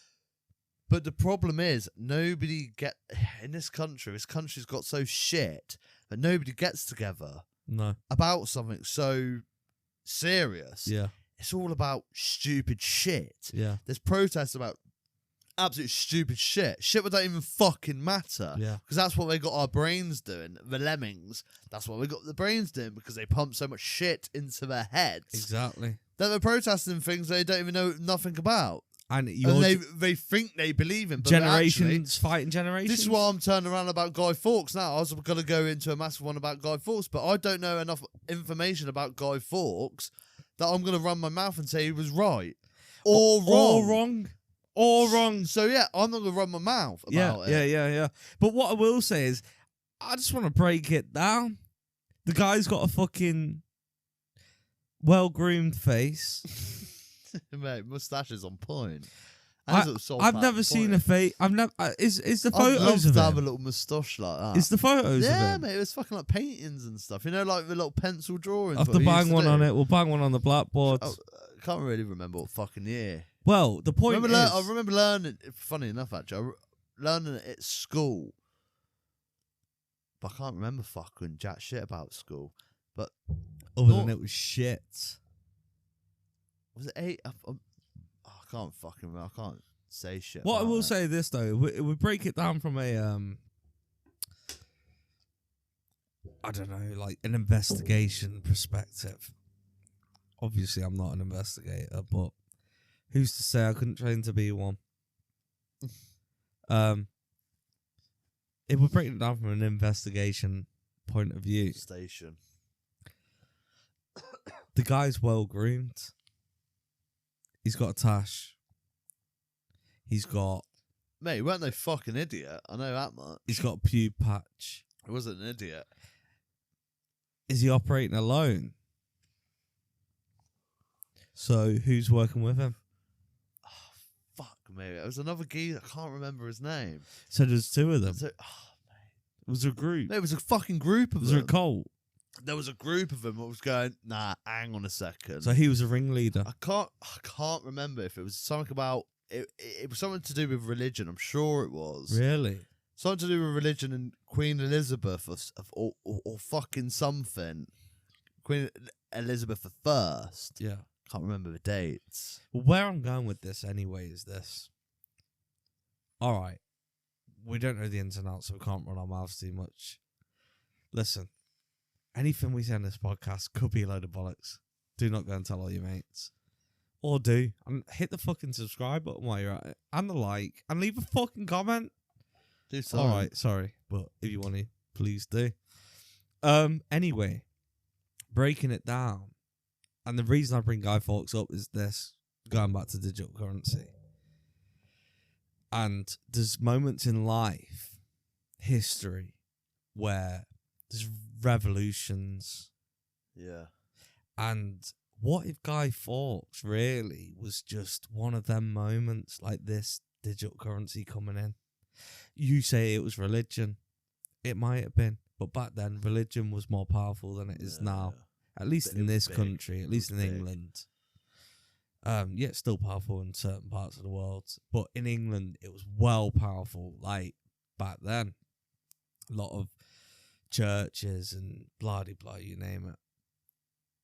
But the problem is, nobody in this country. This country's got so shit that nobody gets together No. about something so serious. Yeah. It's all about stupid shit. Yeah. There's protests about absolute stupid shit. Shit that don't even fucking matter. Yeah. Because that's what they got our brains doing. The lemmings. That's what we got the brains doing because they pump so much shit into their heads. Exactly. That they're protesting things they don't even know nothing about. And And they think they believe in. But generations actually, fighting generations. this is why I'm turning around about Guy Fawkes now. I was going to go into a massive one about Guy Fawkes, but I don't know enough information about Guy Fawkes that I'm going to run my mouth and say he was right. Or wrong. Or wrong. So yeah, I'm not going to run my mouth about it. Yeah. But what I will say is, I just want to break it down. The guy's got a fucking well-groomed face. Mate, moustache is on point. I've never seen a face. I've never. Is the I'd love photos of to have a him? little moustache like that. Is the photos of yeah, him? mate, it was fucking like paintings and stuff. You know, like the little pencil drawings. I have what to we bang used to one do. on it. We'll bang one on the blackboard. Oh, I can't really remember what fucking year. Well, the point is, I remember learning. Funny enough, actually, learning it at school, but I can't remember fucking jack shit about school. But other than it was shit. Was it 8? I can't fucking remember. I can't say shit. What I about will that. say this though, we break it down from a I don't know, like an investigation perspective. Obviously, I'm not an investigator, but who's to say I couldn't train to be one? If we're breaking it down from an investigation point of view, Station. the guy's well groomed. He's got a tash. He's got Mate, he weren't no fucking idiot. I know that much. he's got a pube patch. He wasn't an idiot. Is he operating alone? So who's working with him? Fuck me. It was another geezer. I can't remember his name. So there's two of them. So, It was a group. there was a fucking group of Was there a them. cult? There was a group of them that was going, nah, hang on a second. So he was a ringleader. I can't remember if it was something about it was something to do with religion. I'm sure it was. Really? Something to do with religion and Queen Elizabeth or fucking something. Queen Elizabeth I. Yeah. Can't remember the dates. Well, where I'm going with this anyway is this. All right. We don't know the ins and outs, so we can't run our mouths too much. Listen, anything we say on this podcast could be a load of bollocks. Do not go and tell all your mates. Or do. And hit the fucking subscribe button while you're at it. And the like. And leave a fucking comment. Do something. All right, sorry. But if you want to, please do. Anyway, breaking it down. And the reason I bring Guy Fawkes up is this. Going back to digital currency. And there's moments in life, history, where there's revolutions. Yeah. And what if Guy Fawkes really was just one of them moments like this digital currency coming in? You say it was religion. It might have been. But back then, religion was more powerful than it is now. At least But it in was this big. country, at least It in was big. England. Yeah, it's still powerful in certain parts of the world. But in England, it was well powerful, like, back then. A lot of churches and blah-de-blah, you name it.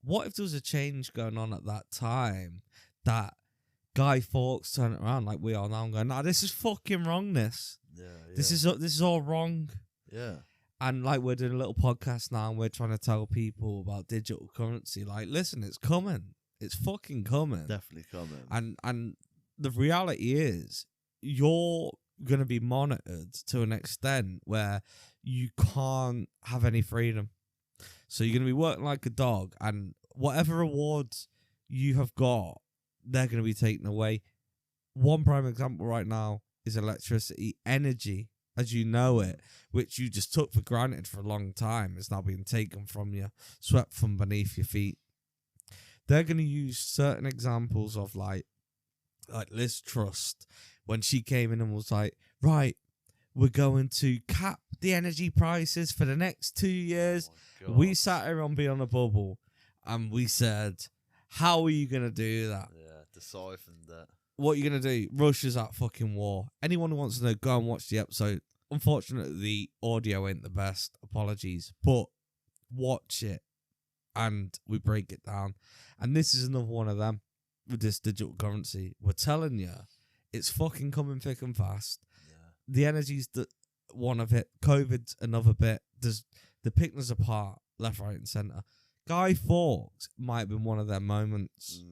What if there was a change going on at that time that Guy Fawkes turned it around like we are now and going, nah, this is fucking wrong, this. Yeah. This is all wrong. Yeah. And like we're doing a little podcast now and we're trying to tell people about digital currency. Like, listen, it's coming. It's fucking coming. Definitely coming. And the reality is you're going to be monitored to an extent where you can't have any freedom. So you're going to be working like a dog, and whatever rewards you have got, they're going to be taken away. One prime example right now is electricity. Energy, as you know it, which you just took for granted for a long time, is now being taken from you, swept from beneath your feet. They're going to use certain examples of like Liz Truss, when she came in and was like, right, we're going to cap the energy prices for the next 2 years. Oh my God. We sat here on Beyond a Bubble and we said, how are you going to do that? Yeah, deciphering that. What are you going to do? Russia's at fucking war. Anyone who wants to know, go and watch the episode. Unfortunately, the audio ain't the best. Apologies. But watch it and we break it down. And this is another one of them with this digital currency. We're telling you, it's fucking coming thick and fast. Yeah. The energy's one of it. COVID's another bit. They're picking us apart, left, right, and centre. Guy Fawkes might have been one of them moments.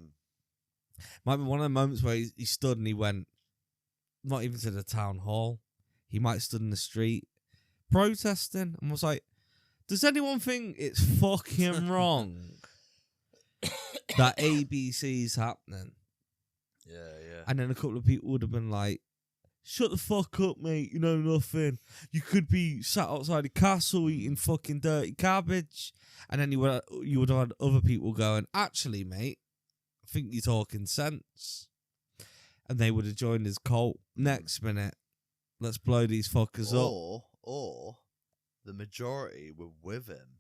Might be one of the moments where he stood and he went, not even to the town hall. He might have stood in the street protesting and was like, does anyone think it's fucking wrong that ABC's happening? Yeah, yeah. And then a couple of people would have been like, shut the fuck up, mate. You know nothing. You could be sat outside the castle eating fucking dirty cabbage. And then you would have had other people going, actually, mate, I think you're talking sense. And they would have joined his cult. Next minute, let's blow these fuckers up. Or the majority were with him.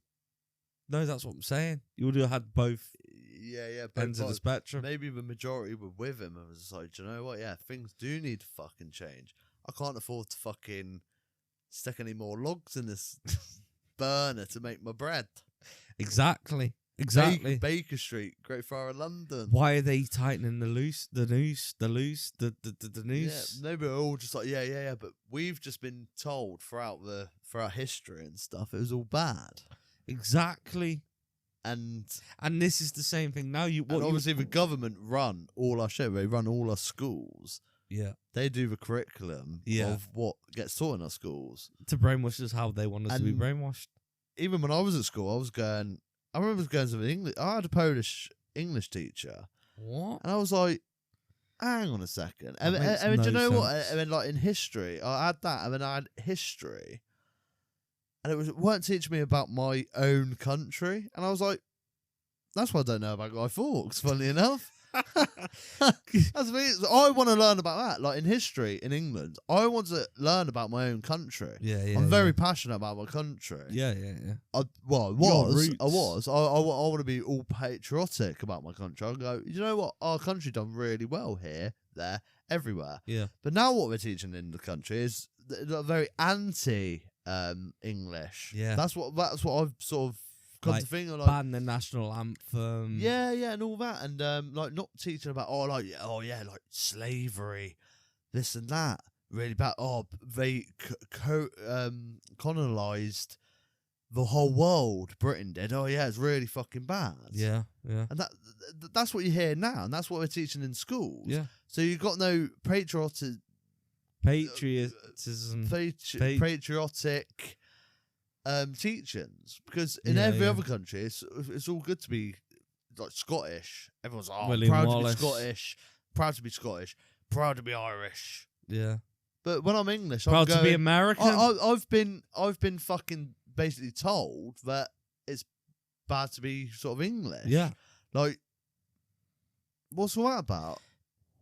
No, that's what I'm saying. You would have had both Yeah, ends of the spectrum. Maybe the majority were with him and was just like, do you know what? Yeah, things do need to fucking change. I can't afford to fucking stick any more logs in this burner to make my bread. Exactly. Exactly. Baker Street, Great Friar of London. Why are they tightening the noose? Yeah, maybe we're all just like, yeah. But we've just been told throughout history and stuff, it was all bad. Exactly. And this is the same thing now. Obviously the government run all our shit. They run all our schools. Yeah. They do the curriculum of what gets taught in our schools. To brainwash us how they want us to be brainwashed. Even when I was at school, I remember going to English. I had a Polish English teacher. What? And I was like, hang on a second. And That makes do you know no what? sense. I mean, like in history, I had that. And then I had history. And it weren't teaching me about my own country. And I was like, that's why I don't know about Guy Fawkes, funnily enough. That's me. I want to learn about that. Like in history in England, I want to learn about my own country. Yeah. I'm very passionate about my country. Yeah. I was. I want to be all patriotic about my country. I go, you know what? Our country done really well here, there, everywhere. Yeah. But now what we're teaching in the country is very anti English. Yeah. That's what I've sort of come Like, to think of. Like, ban the national anthem. yeah, and all that, and like not teaching about like slavery, this and that, really bad. Oh, they colonized the whole world. Britain did. Oh yeah, it's really fucking bad. Yeah. And that's what you hear now, and that's what we're teaching in schools. Yeah. So you've got no patriotism, patriotic teachings, because in every other country it's all good to be like Scottish. Everyone's like, William proud Wallace. to be Scottish, proud to be Scottish, proud to be Irish. Yeah. But when I'm English, Proud I'm to be American. I've been fucking basically told that it's bad to be sort of English. Yeah. Like, what's all that about?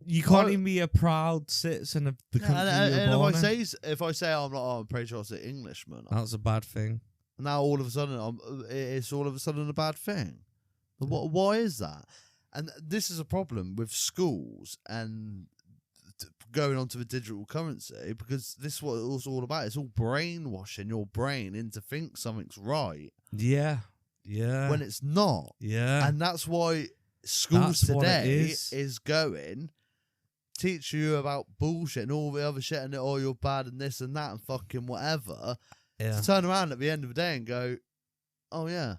You can't even be a proud citizen of the country And you're born in. if I say I'm a patriotic Englishman, That's a bad thing. now all of a sudden it's all of a sudden a bad thing. Why is that? And this is a problem with schools and going on to the digital currency, because this is what it's all about. It's all brainwashing your brain into think something's right. Yeah. When it's not. Yeah. And that's why schools That's what it today is. going teach you about bullshit and all the other shit, and you're bad and this and that and fucking whatever. Yeah. To turn around at the end of the day and go, oh yeah,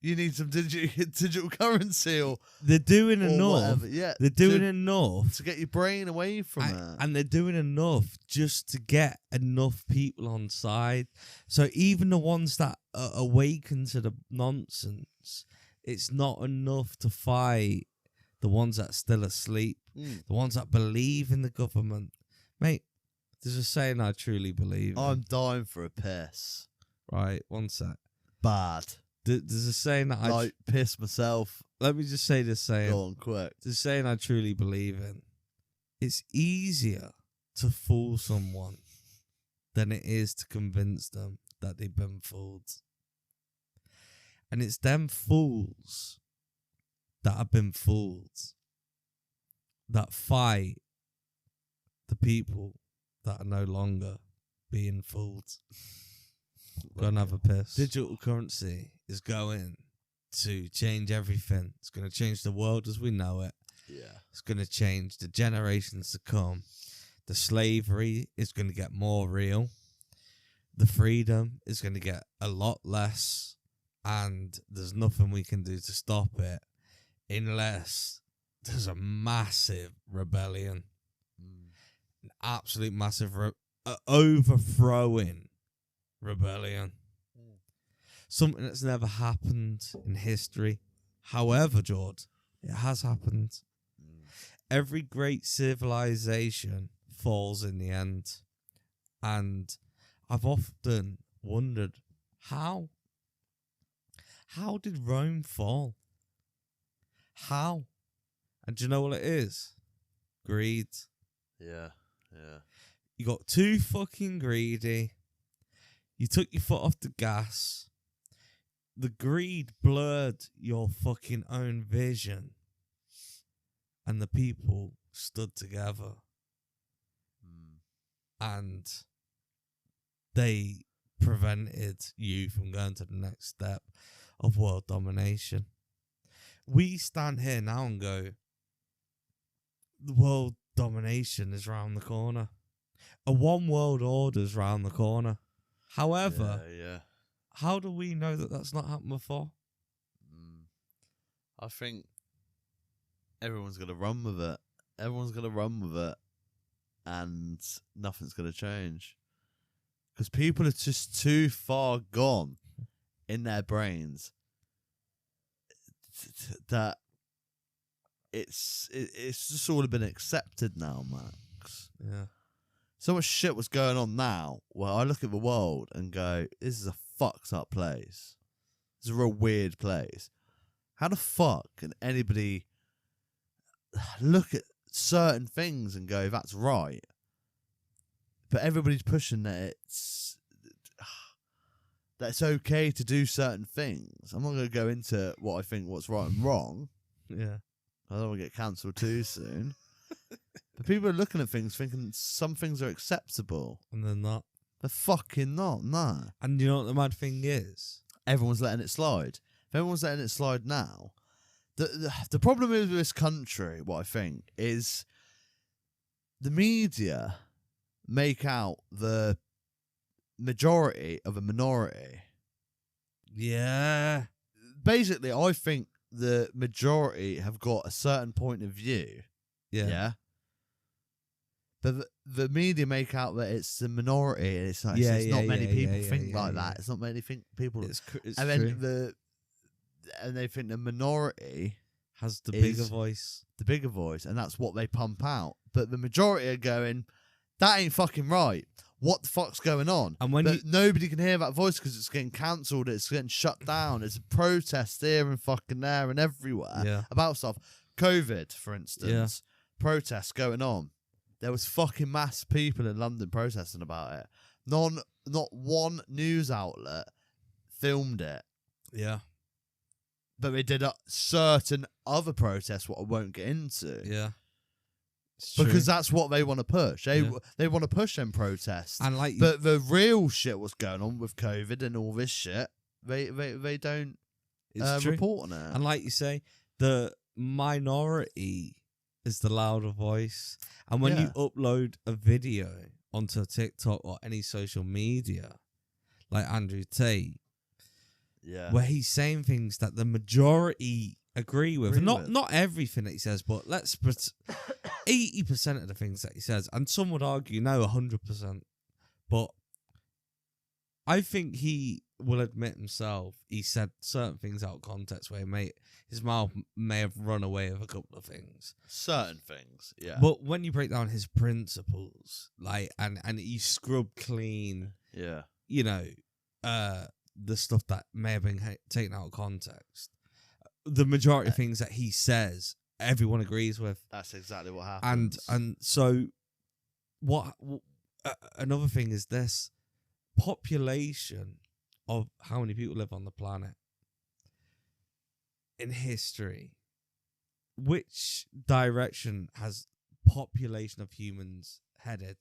you need some digital currency, or they're doing or enough. whatever. Yeah, They're doing enough to get your brain away from it. and they're doing enough just to get enough people on side. So even the ones that are awakened to the nonsense, it's not enough to fight the ones that are still asleep, the ones that believe in the government. Mate, there's a saying I truly believe in. I'm dying for a piss. Right, one sec. Bad. There's a saying that Like piss myself. let me just say this saying. Go on, quick. There's a saying I truly believe in. It's easier to fool someone than it is to convince them that they've been fooled. And it's them fools that have been fooled that fight the people that are no longer being fooled. Go and have a piss. Digital currency is going to change everything. It's going to change the world as we know it. Yeah. It's going to change the generations to come. The slavery is going to get more real. The freedom is going to get a lot less. And there's nothing we can do to stop it unless there's a massive rebellion. An absolute massive overthrowing rebellion. Something that's never happened in history. However, George, it has happened. Every great civilization falls in the end. And I've often wondered, how? How did Rome fall? How? And do you know what it is? Greed. Yeah. You got too fucking greedy. You took your foot off the gas. The greed blurred your fucking own vision. And the people stood together. And they prevented you from going to the next step of world domination. We stand here now and go, the world domination is round the corner. A one world order is round the corner. However, how do we know that that's not happened before? I think everyone's going to run with it. Everyone's going to run with it, and nothing's going to change. Because people are just too far gone in their brains that it's just all been accepted now, Max. Yeah. So much shit was going on now where I look at the world and go, this is a fucked up place. It's a real weird place. How the fuck can anybody look at certain things and go, that's right? But everybody's pushing that it's okay to do certain things. I'm not going to go into what I think what's right and wrong. Yeah. I don't want to get cancelled too soon. But people are looking at things thinking some things are acceptable. And they're not. They're fucking not, nah. And you know what the mad thing is? Everyone's letting it slide. If everyone's letting it slide now, the problem with this country, what I think, is the media make out the majority of a minority. Yeah. Basically, I think the majority have got a certain point of view. Yeah. But the media make out that it's the minority, and it's like it's not many people think like that. It's not many people. It's and true. then they think the minority has the bigger voice. The bigger voice, and that's what they pump out. But the majority are going, that ain't fucking right. What the fuck's going on? And when nobody can hear that voice because it's getting cancelled, it's getting shut down. It's a protest here and fucking there and everywhere about stuff. COVID, for instance, protests going on. There was fucking mass people in London protesting about it. Not one news outlet filmed it. Yeah. But they did certain other protests, what I won't get into. Yeah. Because that's what they want to push. They want to push them protests. And but the real shit what's going on with COVID and all this shit, they don't report on it. And like you say, the minority is the louder voice. And when you upload a video onto TikTok or any social media, like Andrew Tate, where he's saying things that the majority agree with. Not everything that he says, but 80% of the things that he says. And some would argue, no, 100%. But I think he will admit himself he said certain things out of context where his mouth may have run away with a couple of things. Certain things, yeah. But when you break down his principles, and you scrub clean, the stuff that may have been taken out of context, the majority of things that he says, everyone agrees with. That's exactly what happens. And so, what? Another thing is this population of how many people live on the planet in history. Which direction has population of humans headed?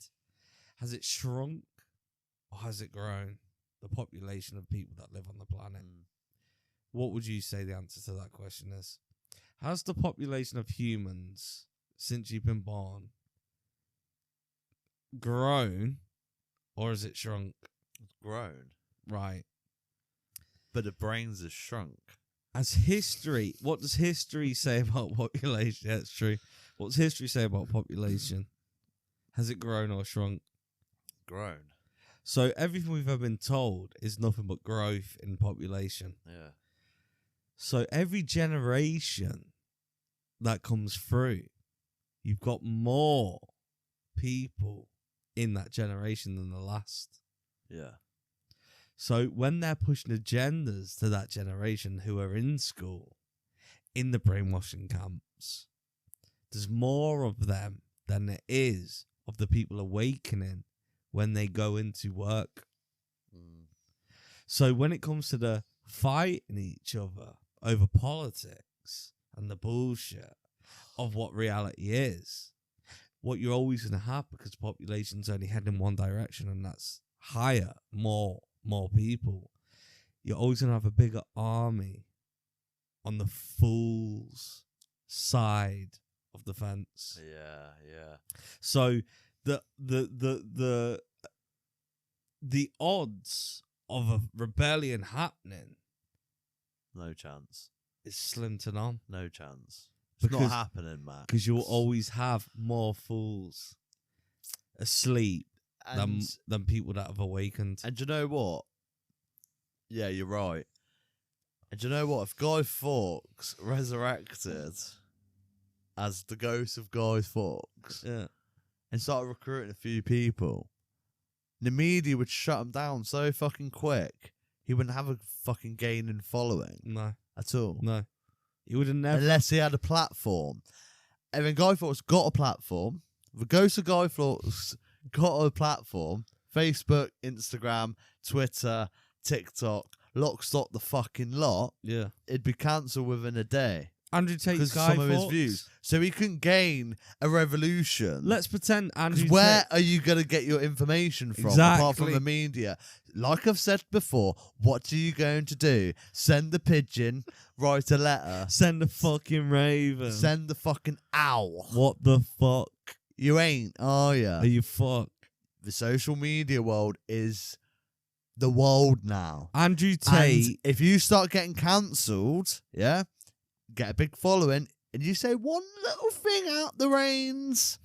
Has it shrunk or has it grown? The population of people that live on the planet. What would you say the answer to that question is? Has the population of humans since you've been born grown or has it shrunk? It's grown. Right. But the brains have shrunk. What does history say about population? Yeah, it's true. What does history say about population? Has it grown or shrunk? Grown. So everything we've ever been told is nothing but growth in population. Yeah. So every generation that comes through, you've got more people in that generation than the last. Yeah. So when they're pushing agendas to that generation who are in school, in the brainwashing camps, there's more of them than there is of the people awakening when they go into work. So when it comes to the fighting each other over politics and the bullshit of what reality is, what you're always going to have, because the population's only heading in one direction, and that's higher, more more people, you're always going to have a bigger army on the fool's side of the fence. Yeah. So the odds of a rebellion happening No chance. is slim to none. No chance. It's Because- not happening, Matt. Because you'll always have more fools asleep than people that have awakened. And do you know what? Yeah, you're right. And do you know what? If Guy Fawkes resurrected as the ghost of Guy Fawkes Yeah. and started recruiting a few people, the media would shut him down so fucking quick. He wouldn't have a fucking gaining following No. at all. No. He would have never. Unless he had a platform. And then Guy Fawkes got a platform. The ghost of Guy Fawkes got a platform. Facebook, Instagram, Twitter, TikTok, lock, stock, the fucking lot. Yeah. It'd be cancelled within a day. Andrew Tate's Because of Guy some of his Fawkes. views. So he couldn't gain a revolution. Let's pretend Andrew Where Tate. are you going to get your information from apart from Exactly. the media? Like I've said before, what are you going to do? Send the pigeon, write a letter, Send a fucking raven. send the fucking owl. What the fuck You ain't, are ya? are you fuck? The social media world is the world now. Andrew Tate. And if you start getting cancelled, yeah, get a big following, and you say one little thing out the reins,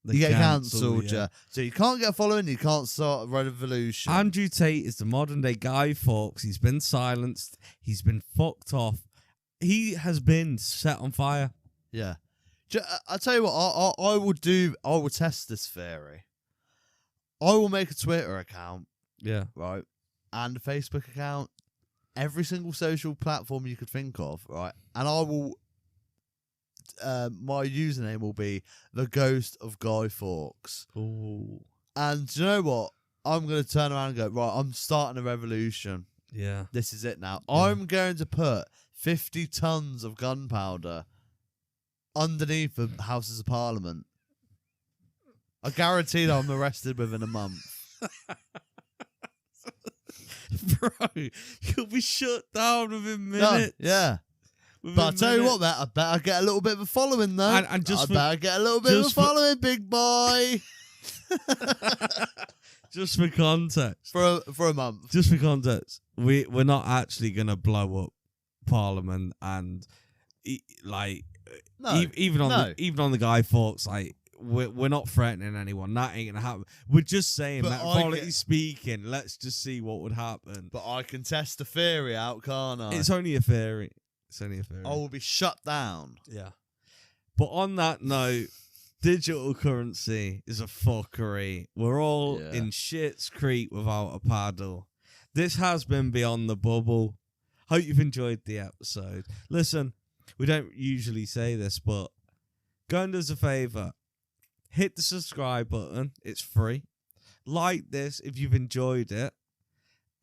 you get cancelled, yeah. So you can't get a following, you can't start a revolution. Andrew Tate is the modern day Guy Fawkes. He's been silenced. He's been fucked off. He has been set on fire. Yeah. I'll tell you what, I will test this theory. I will make a Twitter account, Yeah. right, and a Facebook account, every single social platform you could think of, right, and I will, my username will be the Ghost of Guy Fawkes. Ooh. And do you know what? I'm going to turn around and go, right, I'm starting a revolution. Yeah. This is it now. Yeah. I'm going to put 50 tons of gunpowder underneath the Houses of Parliament. I guarantee that I'm arrested within a month. Bro, you'll be shut down within No, minutes. yeah. Within But I'll tell you what, minutes. mate, I better get a little bit of a following, though. And just I for- better get a little bit of a just for- following, big boy. Just for context. for a month. Just for context, we're not actually gonna blow up Parliament and No. even on no. even on the Guy Fawkes, like we're not threatening anyone. That ain't gonna happen. We're just saying, But metaphorically speaking, let's just see what would happen. But I can test the theory out, can't I? It's only a theory. It's only a theory. I will be shut down. Yeah. But on that note, digital currency is a fuckery. We're all Yeah. in shit's creek without a paddle. This has been Beyond the Bubble. Hope you've enjoyed the episode. Listen, we don't usually say this, but go and do us a favour. Hit the subscribe button. It's free. Like this if you've enjoyed it.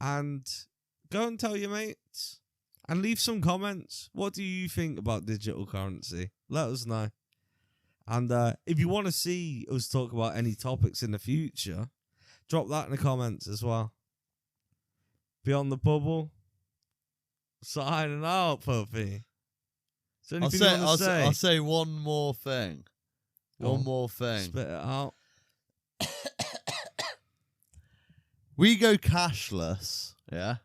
And go and tell your mates. And leave some comments. What do you think about digital currency? Let us know. And if you want to see us talk about any topics in the future, drop that in the comments as well. Beyond the Bubble. Signing out, puppy. Is there anything you want to say? I'll say one more thing. Go One on. more thing. Spit it out. We go cashless, yeah?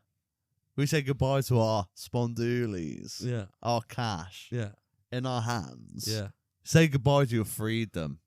We say goodbye to our spondoolies, Yeah. our cash Yeah. in our hands. Yeah. Say goodbye to your freedom.